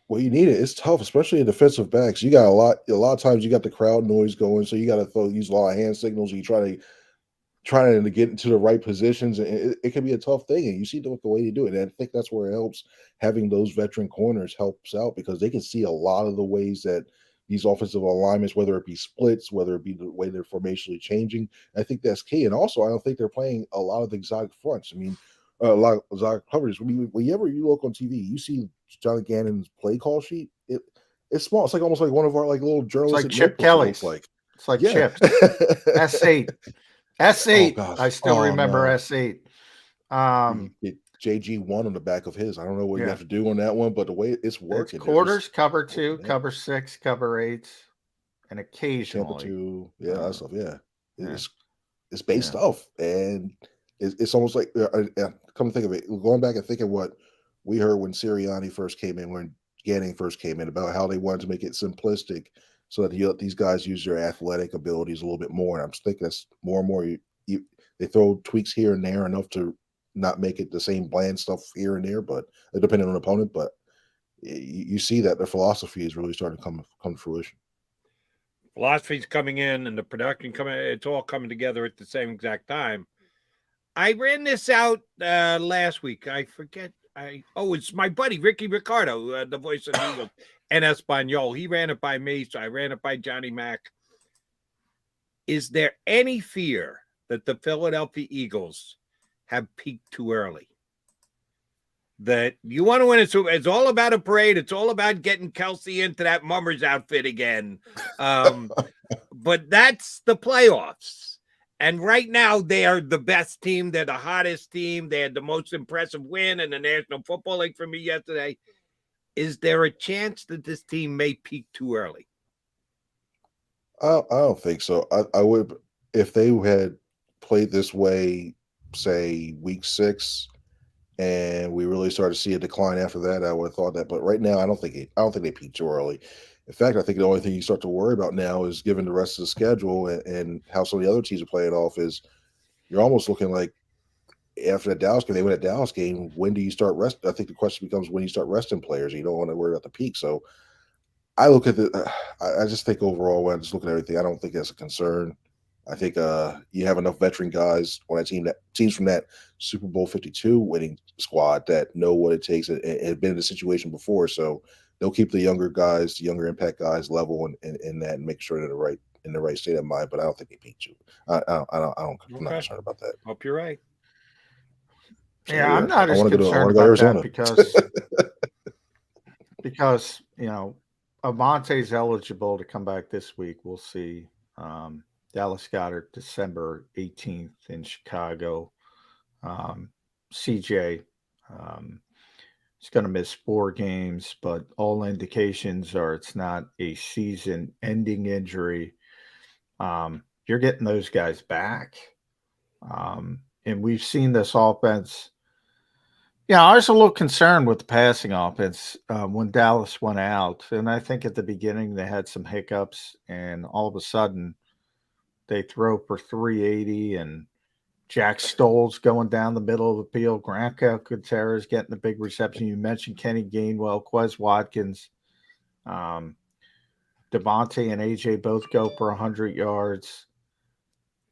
Well, you need it. It's tough, especially in defensive backs. You got a lot of times you got the crowd noise going, so you got to use a lot of hand signals. You try to get into the right positions, and it can be a tough thing. And you see the way they do it. And I think that's where it helps. Having those veteran corners helps out because they can see a lot of the ways that these offensive alignments, whether it be splits, whether it be the way they're formationally changing. I think that's key. And also, I don't think they're playing a lot of exotic fronts. I mean, a lot of exotic coverages. Whenever you look on TV, you see John Gannon's play call sheet. It's small. It's like almost like one of our like little journalistic. It's like Chip Kelly's. It's like Chips. S8. S8. Oh, I still remember S8. JG1 on the back of his. I don't know what you have to do on that one, but the way it's working. It's quarters, cover 2, cover 6, cover 8, and occasionally cover 2. Yeah, that stuff. Yeah. It's base stuff. And it's almost like, come to think of it, going back and thinking what we heard when Sirianni first came in, when Gannon first came in, about how they wanted to make it simplistic so that these guys use their athletic abilities a little bit more. And I'm thinking that's more and more, they throw tweaks here and there enough to not make it the same bland stuff here and there, but depending on the opponent. But you see that the philosophy is really starting to come to fruition. Philosophy's coming in and the production coming, it's all coming together at the same exact time. I ran this out last week. I forget. It's my buddy Ricky Ricardo, the voice of the Eagles, and Espanol. He ran it by me, so I ran it by Johnny Mac. Is there any fear that the Philadelphia Eagles have peaked too early? That you want to win it, so it's all about a parade. It's all about getting Kelsey into that Mummers outfit again. But that's the playoffs. And right now, they are the best team. They're the hottest team. They had the most impressive win in the National Football League for me yesterday. is there a chance that this team may peak too early? I don't think so. I would, if they had played this way, say week 6, and we really started to see a decline after that, I would have thought that. But right now, I don't think they peaked too early. In fact, I think the only thing you start to worry about now is, given the rest of the schedule and how some of the other teams are playing off, is you're almost looking like after that Dallas game, they win that Dallas game. When do you start rest? I think the question becomes when you start resting players. You don't want to worry about the peak. So I look at I just think overall, when I just look at everything, I don't think that's a concern. I think you have enough veteran guys on that team, that teams from that Super Bowl 52 winning squad, that know what it takes and have been in the situation before. So they'll keep the younger guys, the younger impact guys level in that, and make sure they're in the right state of mind. But I don't think they peaked you. I'm not concerned about that. Hope you're right. Yeah, I'm not as concerned about that because Avante's eligible to come back this week. We'll see. Dallas Goedert, December 18th in Chicago. CJ is going to miss 4 games, but all indications are it's not a season-ending injury. You're getting those guys back. And we've seen this offense. Yeah, I was a little concerned with the passing offense when Dallas went out. And I think at the beginning they had some hiccups, and all of a sudden they throw for 380, and Jack Stoll's going down the middle of the field. Grant Gutierrez getting the big reception. You mentioned Kenny Gainwell, Quez Watkins, Devontae and AJ both go for 100 yards.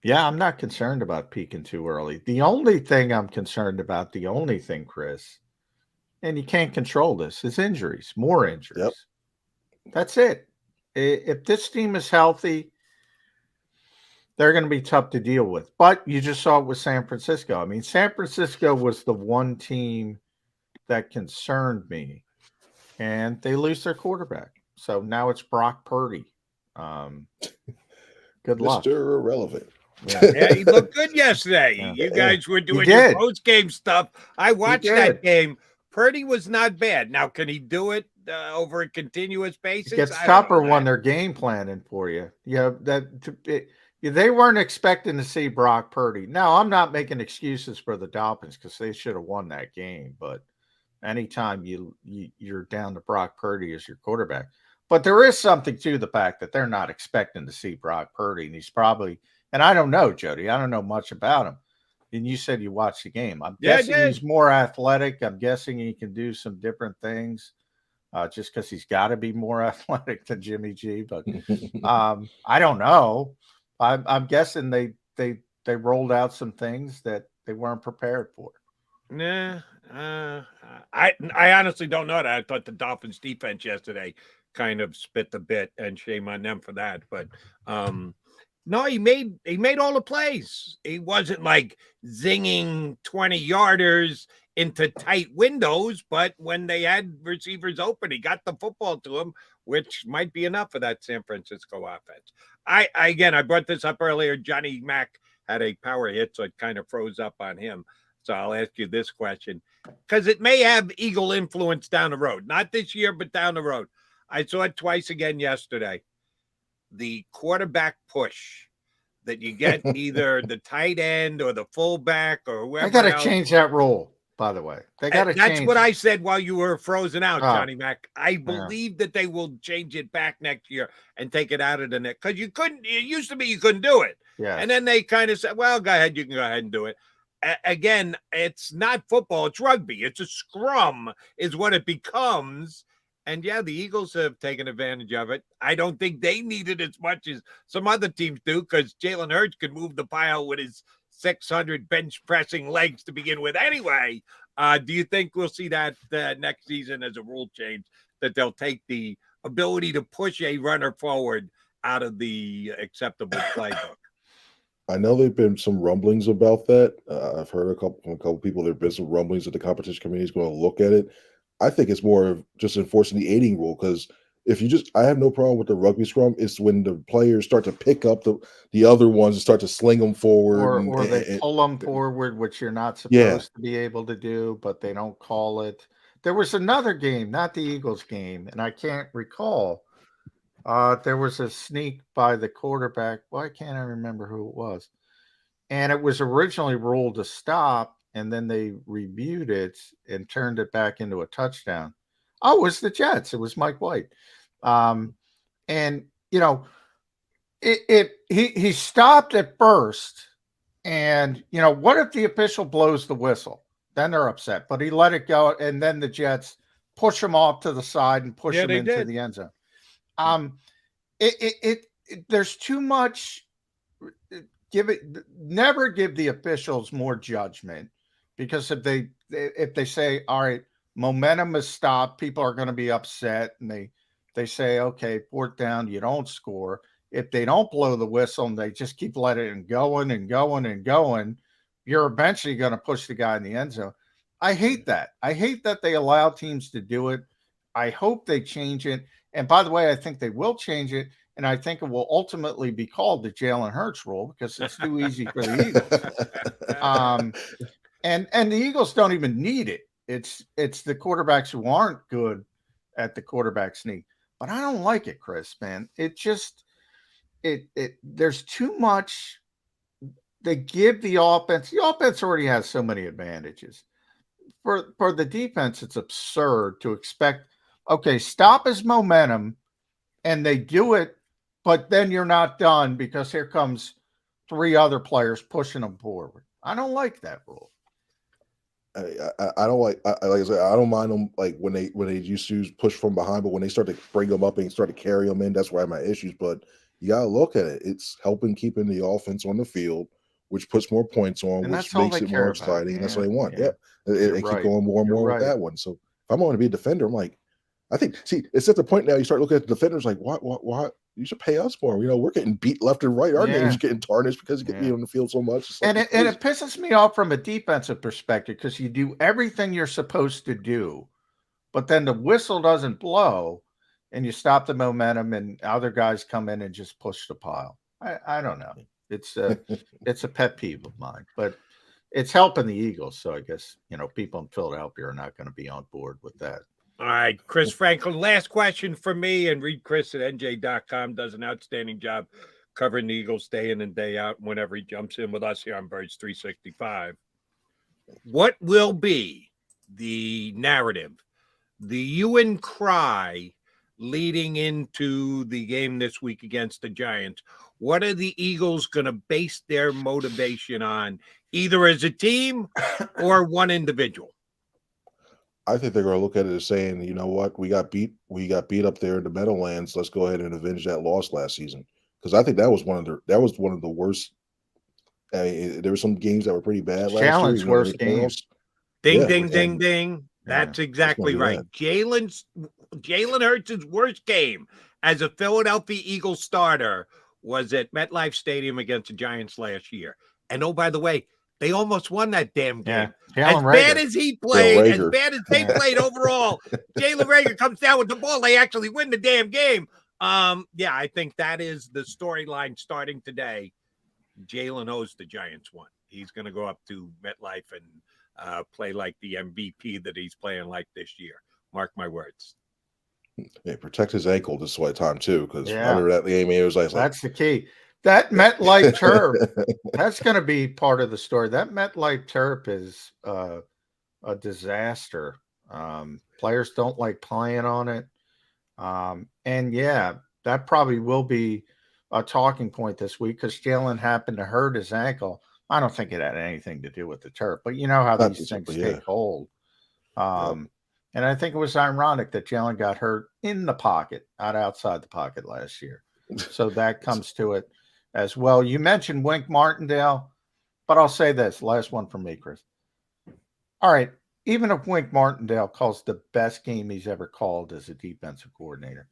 Yeah, I'm not concerned about peaking too early. The only thing I'm concerned about, Chris, and you can't control this, is injuries, more injuries. Yep. That's it. If this team is healthy, they're going to be tough to deal with. But you just saw it with San Francisco. I mean, San Francisco was the one team that concerned me, and they lose their quarterback. So now it's Brock Purdy. Good luck. Mr. Irrelevant. Yeah, he looked good yesterday. Yeah. You guys were doing your post-game stuff. I watched that game. Purdy was not bad. Now, can he do it over a continuous basis? It gets tougher when they're game planning for you. They weren't expecting to see Brock Purdy. Now, I'm not making excuses for the Dolphins because they should have won that game. But anytime you're down to Brock Purdy as your quarterback. But there is something to the fact that they're not expecting to see Brock Purdy. And he's probably – and I don't know, Jody. I don't know much about him. And you said you watched the game. I'm guessing he's more athletic. I'm guessing he can do some different things just because he's got to be more athletic than Jimmy G. But I don't know. I'm guessing they rolled out some things that they weren't prepared for. Nah, I honestly don't know that. I thought the Dolphins defense yesterday kind of spit the bit, and shame on them for that. But no, he made all the plays. He wasn't like zinging 20-yarders into tight windows, but when they had receivers open, he got the football to him, which might be enough for that San Francisco offense. I brought this up earlier. Johnny Mack had a power hit, so it kind of froze up on him. So I'll ask you this question, because it may have Eagle influence down the road. Not this year, but down the road. I saw it twice again yesterday. The quarterback push that you get either the tight end or the fullback or whoever. They got to change that rule, by the way. They got to change. That's what I said while you were frozen out, Johnny Mac. I believe that they will change it back next year and take it out of the net, because you couldn't. It used to be you couldn't do it. Yeah. And then they kind of said, "Well, go ahead. You can go ahead and do it." Again, it's not football. It's rugby. It's a scrum, is what it becomes. And yeah, the Eagles have taken advantage of it. I don't think they need it as much as some other teams do, because Jalen Hurts could move the pile with his 600 bench pressing legs to begin with anyway. Do you think we'll see that next season as a rule change, that they'll take the ability to push a runner forward out of the acceptable playbook? I know there've been some rumblings about that. I've heard from a couple people there've been some rumblings that the competition committee is going to look at it. I think it's more of just enforcing the aiding rule, because I have no problem with the rugby scrum. It's when the players start to pick up the other ones and start to sling them forward. Or they pull them forward, which you're not supposed to be able to do, but they don't call it. there was another game, not the Eagles game, and I can't recall. There was a sneak by the quarterback. Why can't I remember who it was? And it was originally ruled a stop, and then they reviewed it and turned it back into a touchdown. Oh, it was the Jets. It was Mike White. And, you know, he stopped at first, and, you know, what if the official blows the whistle? Then they're upset. But he let it go, and then the Jets push him off to the side and push him into the end zone. There's too much. Never give the officials more judgment, because if they say, all right, momentum is stopped, people are going to be upset, and they say, okay, 4th down, you don't score. If they don't blow the whistle and they just keep letting it going and going and going, you're eventually going to push the guy in the end zone. I hate that. I hate that they allow teams to do it. I hope they change it. And by the way, I think they will change it. And I think it will ultimately be called the Jalen Hurts rule, because it's too easy for the Eagles. And the Eagles don't even need it. It's the quarterbacks who aren't good at the quarterback sneak. But I don't like it, Chris, man. It just there's too much. They give the offense. The offense already has so many advantages. For the defense, it's absurd to expect, okay, stop his momentum, and they do it, but then you're not done because here comes 3 other players pushing them forward. I don't like that rule. I don't like I said, I don't mind them like when they used to push from behind, but when they start to bring them up and start to carry them in, that's where I have my issues. But you gotta look at it. It's helping keeping the offense on the field, which puts more points on, and which makes it more exciting. And that's what they want. Yeah. They keep going more and more with that one. So if I'm going to be a defender, I'm like, I think, see, it's at the point now you start looking at the defenders like, why? You should pay us more. You know, we're getting beat left and right. Our name's getting tarnished because you get beat on the field so much. And it pisses me off from a defensive perspective, because you do everything you're supposed to do, but then the whistle doesn't blow and you stop the momentum and other guys come in and just push the pile. I don't know. It's a pet peeve of mine, but it's helping the Eagles. So I guess, you know, people in Philadelphia are not going to be on board with that. All right, Chris Franklin, last question for me, and read Chris at NJ.com, does an outstanding job covering the Eagles day in and day out whenever he jumps in with us here on Birds 365. What will be the narrative, the hue and cry leading into the game this week against the Giants? What are the Eagles going to base their motivation on, either as a team or one individual? I think they're going to look at it as saying, you know what, we got beat up there in the Meadowlands. Let's go ahead and avenge that loss last season, because I think that was one of the worst. There were some games that were pretty bad last year. Worst game. Ding. That's exactly right. Jalen Hurts' worst game as a Philadelphia Eagles starter was at MetLife Stadium against the Giants last year. And oh, by the way, they almost won that damn game. As bad as he played, as bad as they played overall, Jalen Reagor comes down with the ball. They actually win the damn game. I think that is the storyline starting today. Jalen owes the Giants one. He's going to go up to MetLife and play like the MVP that he's playing like this year. Mark my words. Yeah, protect his ankle this time too, because under that game, it was like that's the key. That MetLife turf, that's going to be part of the story. That MetLife turf is a disaster. Players don't like playing on it. And that probably will be a talking point this week, because Jalen happened to hurt his ankle. I don't think it had anything to do with the turf, but you know how these things take hold. And I think it was ironic that Jalen got hurt in the pocket, not outside the pocket last year. So that comes to it as well. You mentioned Wink Martindale, but I'll say this, last one from me, Chris. All right, even if Wink Martindale calls the best game he's ever called as a defensive coordinator,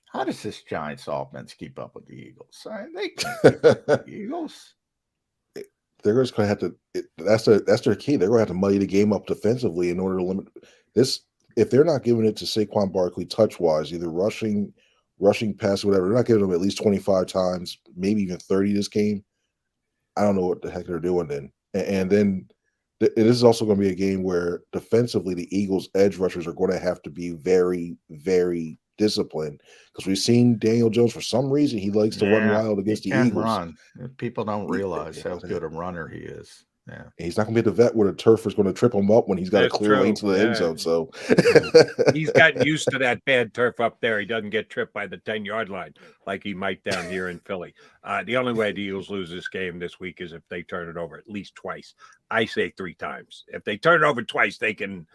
how does this Giants offense keep up with the Eagles? They can't keep up with the Eagles. They're just going to have to. That's their key. They're going to have to muddy the game up defensively in order to limit this. If they're not giving it to Saquon Barkley touch-wise, either rushing pass, whatever, they're not giving them at least 25 times, maybe even 30 this game. I don't know what the heck they're doing then. And then it is also going to be a game where defensively the Eagles' edge rushers are going to have to be very, very disciplined, because we've seen Daniel Jones, for some reason, he likes to run wild against the Eagles. Run. People don't realize how good a runner he is. Yeah, he's not going to be the vet where the turfer's going to trip him up when he's got a clear lane to the end zone. So he's gotten used to that bad turf up there. He doesn't get tripped by the 10-yard line like he might down here in Philly. The only way the Eagles lose this game this week is if they turn it over at least twice. I say 3 times. If they turn it over twice, they can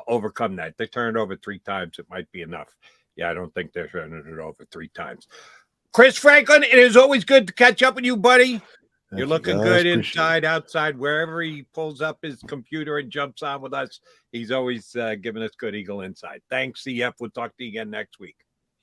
overcome that. If they turn it over 3 times, it might be enough. Yeah, I don't think they're turning it over 3 times. Chris Franklin, it is always good to catch up with you, buddy. You're looking good inside, outside, wherever he pulls up his computer and jumps on with us. He's always giving us good Eagle insight. Thanks, CF. We'll talk to you again next week.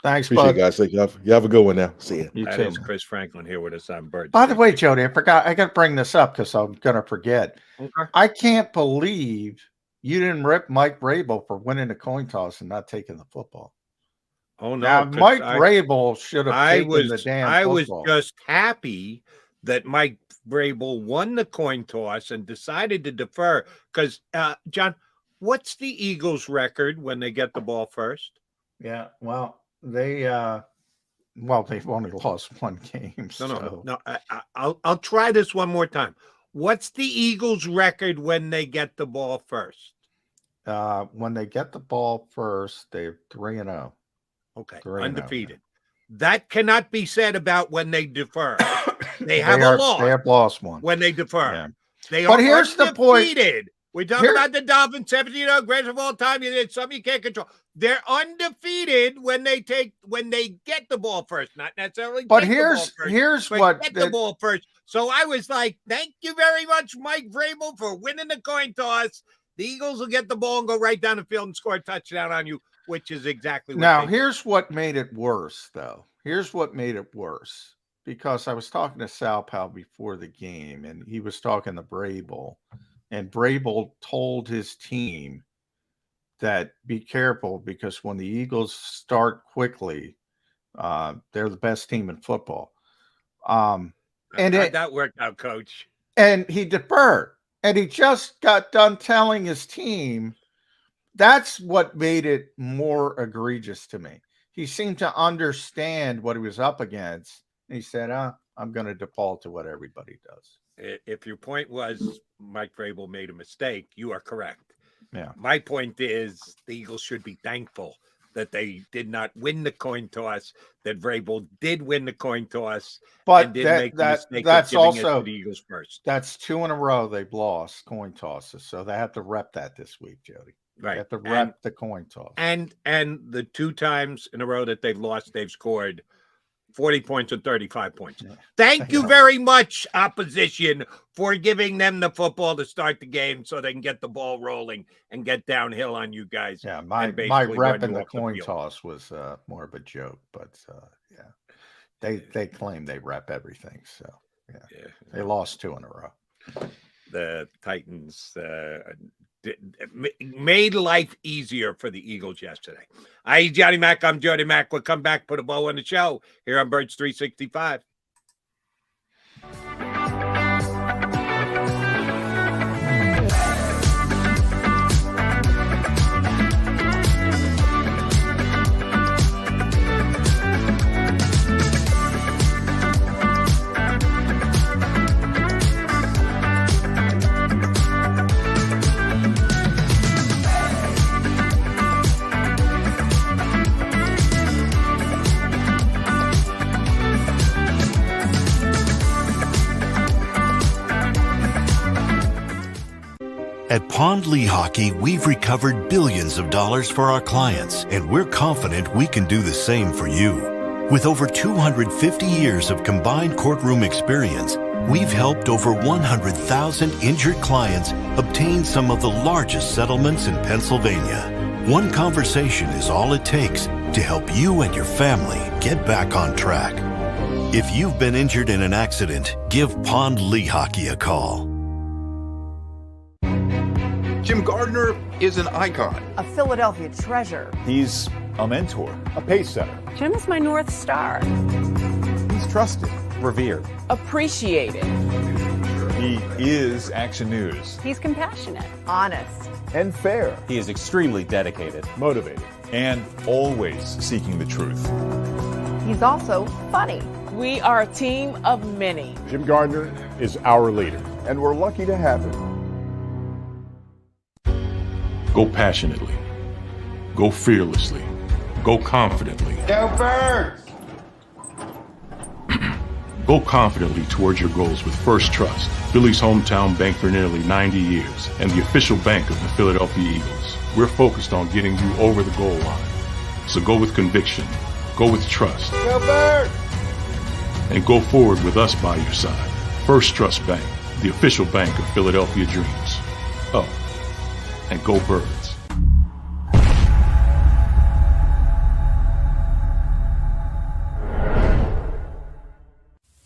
Thanks, appreciate bud. it, guys. Thank you. You have a good one now. See you. That is Chris Franklin here with us on Birds. By the way, Jody, I forgot. I got to bring this up because I'm going to forget. Okay. I can't believe you didn't rip Mike Vrabel for winning the coin toss and not taking the football. Oh, no. Now, Mike Vrabel should have taken the damn football. I was just happy that Mike Vrabel won the coin toss and decided to defer because, John, what's the Eagles' record when they get the ball first? Yeah, well, they've only lost 1 game. No. I'll try this one more time. What's the Eagles' record when they get the ball first? When they get the ball first, they're 3-0. Okay, 3-0. undefeated. That cannot be said about when they defer. They have a loss. They have lost 1 when they defer. Yeah. They but are here's the point. We talk about the Dolphins, 17 greatest of all time. It's something you can't control. They're undefeated when they get the ball first, not necessarily. But get the ball first. So I was like, thank you very much, Mike Vrabel, for winning the coin toss. The Eagles will get the ball and go right down the field and score a touchdown on you, which is exactly what now. Here's what made it worse, though. Here's what made it worse. Because I was talking to Sal Powell before the game, and he was talking to Vrabel, and Vrabel told his team that be careful because when the Eagles start quickly, they're the best team in football. And that worked out, Coach. And he deferred, and he just got done telling his team. That's what made it more egregious to me. He seemed to understand what he was up against. He said, I'm going to default to what everybody does. If your point was Mike Vrabel made a mistake, you are correct. Yeah. My point is the Eagles should be thankful that they did not win the coin toss, that Vrabel did win the coin toss, but and did make the mistake that's of giving also it to the Eagles first. That's 2 in a row they've lost coin tosses, so they have to rep that this week, Jody. Right. They have to rep the coin toss. And the 2 times in a row that they've lost, they've scored 40 points or 35 points. Thank you very much, opposition, for giving them the football to start the game so they can get the ball rolling and get downhill on you guys. Yeah, my rep in the coin toss was more of a joke, but yeah, they claim they rep everything. So yeah, they lost 2 in a row. The Titans made life easier for the Eagles yesterday. Hi, Johnny Mac. I'm Jody Mac. We'll come back, put a bow on the show here on Birds 365. At Pond Lehocky, we've recovered billions of dollars for our clients, and we're confident we can do the same for you. With over 250 years of combined courtroom experience, we've helped over 100,000 injured clients obtain some of the largest settlements in Pennsylvania. One conversation is all it takes to help you and your family get back on track. If you've been injured in an accident, give Pond Lehocky a call. Jim Gardner is an icon. A Philadelphia treasure. He's a mentor, a pace setter. Jim is my North Star. He's trusted, revered, appreciated. He is Action News. He's compassionate, honest, and fair. He is extremely dedicated, motivated, and always seeking the truth. He's also funny. We are a team of many. Jim Gardner is our leader, and we're lucky to have him. Go passionately. Go fearlessly. Go confidently. Go Birds! Go confidently towards your goals with First Trust, Philly's hometown bank for nearly 90 years, and the official bank of the Philadelphia Eagles. We're focused on getting you over the goal line. So go with conviction, go with trust, Go Birds! and go forward with us by your side. First Trust Bank, the official bank of Philadelphia dreams. Oh, and go Birds.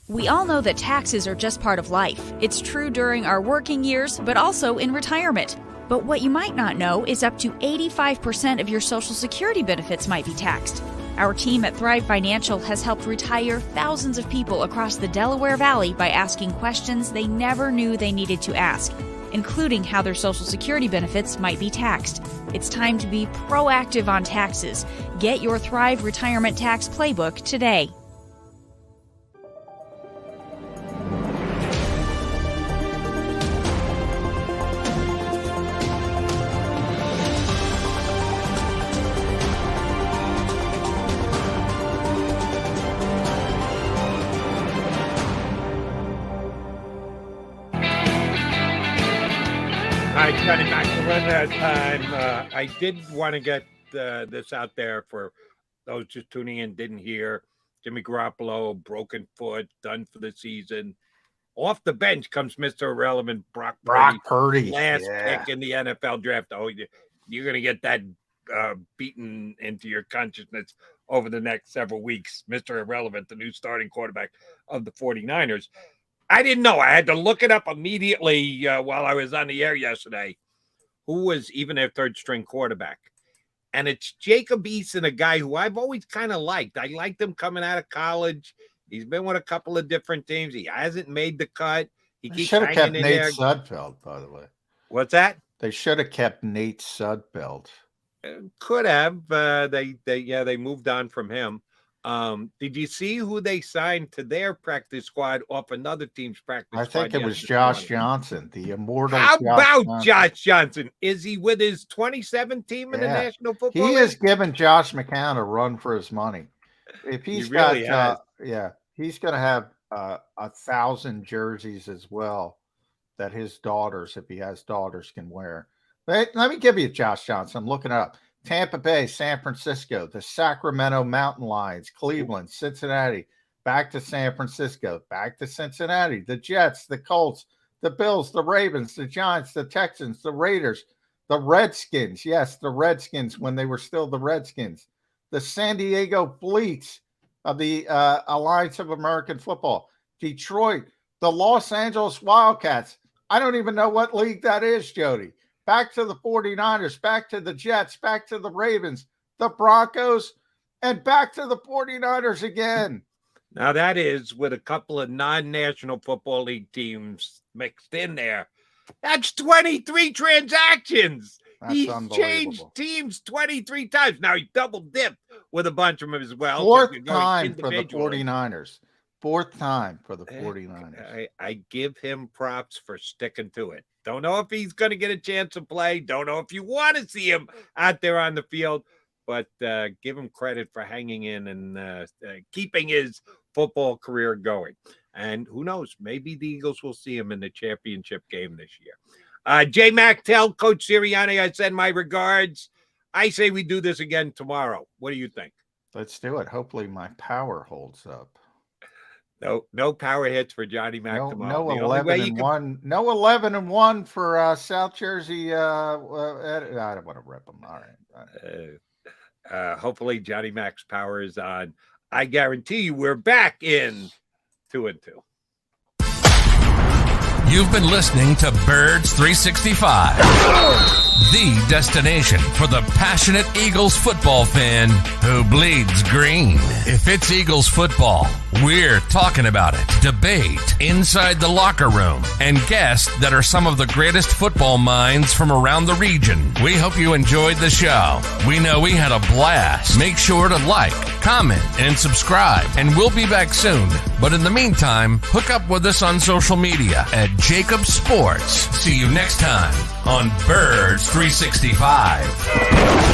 We all know that taxes are just part of life. It's true during our working years, but also in retirement. But what you might not know is up to 85% of your Social Security benefits might be taxed. Our team at Thrive Financial has helped retire thousands of people across the Delaware Valley by asking questions they never knew they needed to ask, including how their Social Security benefits might be taxed. It's time to be proactive on taxes. Get your Thrive Retirement Tax Playbook today. Johnny Mac, to run out of time. I did want to get this out there for those just tuning in, didn't hear. Jimmy Garoppolo, broken foot, done for the season. Off the bench comes Mr. Irrelevant Brock Purdy. Last pick in the NFL draft. Oh, you're going to get that beaten into your consciousness over the next several weeks. Mr. Irrelevant, the new starting quarterback of the 49ers. I didn't know. I had to look it up immediately while I was on the air yesterday. Who was even their third-string quarterback? And it's JAKIB Eason, a guy who I've always kind of liked. I liked him coming out of college. He's been with a couple of different teams. He hasn't made the cut. He keeps should have kept in Nate there. Sudfeld, by the way. What's that? They should have kept Nate Sudfeld. Could have. They moved on from him. Did you see who they signed to their practice squad off another team's practice squad? I think it was Josh Johnson, the immortal. How about Josh Johnson? Is he with his 27 team in the National Football League? He has given Josh McCown a run for his money. If he's he's going to have 1,000 jerseys as well that his daughters, if he has daughters, can wear. Let me give you Josh Johnson. I'm looking up. Tampa Bay, San Francisco, the Sacramento Mountain Lions, Cleveland, Cincinnati, back to San Francisco, back to Cincinnati, the Jets, the Colts, the Bills, the Ravens, the Giants, the Texans, the Raiders, the Redskins. Yes, the Redskins when they were still the Redskins. The San Diego Fleets of the Alliance of American Football. Detroit, the Los Angeles Wildcats. I don't even know what league that is, Jody. Back to the 49ers, back to the Jets, back to the Ravens, the Broncos, and back to the 49ers again. Now that is with a couple of non-National Football League teams mixed in there. That's 23 transactions. He's changed teams 23 times. Now he double dipped with a bunch of them as well. Fourth time for the 49ers. Fourth time for the 49ers. I give him props for sticking to it. Don't know if he's going to get a chance to play. Don't know if you want to see him out there on the field, but give him credit for hanging in and keeping his football career going. And who knows, maybe the Eagles will see him in the championship game this year. J Mac, tell Coach Sirianni I send my regards. I say we do this again tomorrow. What do you think? Let's do it. Hopefully my power holds up. No power hits for Johnny Mac tomorrow. No 11-1. No 11-1 for South Jersey. I don't want to rip them. All right. Hopefully Johnny Mac's power is on. I guarantee you we're back in 2-2. You've been listening to Birds 365. the destination for the passionate Eagles football fan who bleeds green. If it's Eagles football, we're talking about it. Debate inside the locker room and guests that are some of the greatest football minds from around the region. We hope you enjoyed the show. We know we had a blast. Make sure to like, comment, and subscribe, and we'll be back soon. But in the meantime, hook up with us on social media at JAKIB Sports. See you next time on Birds 365.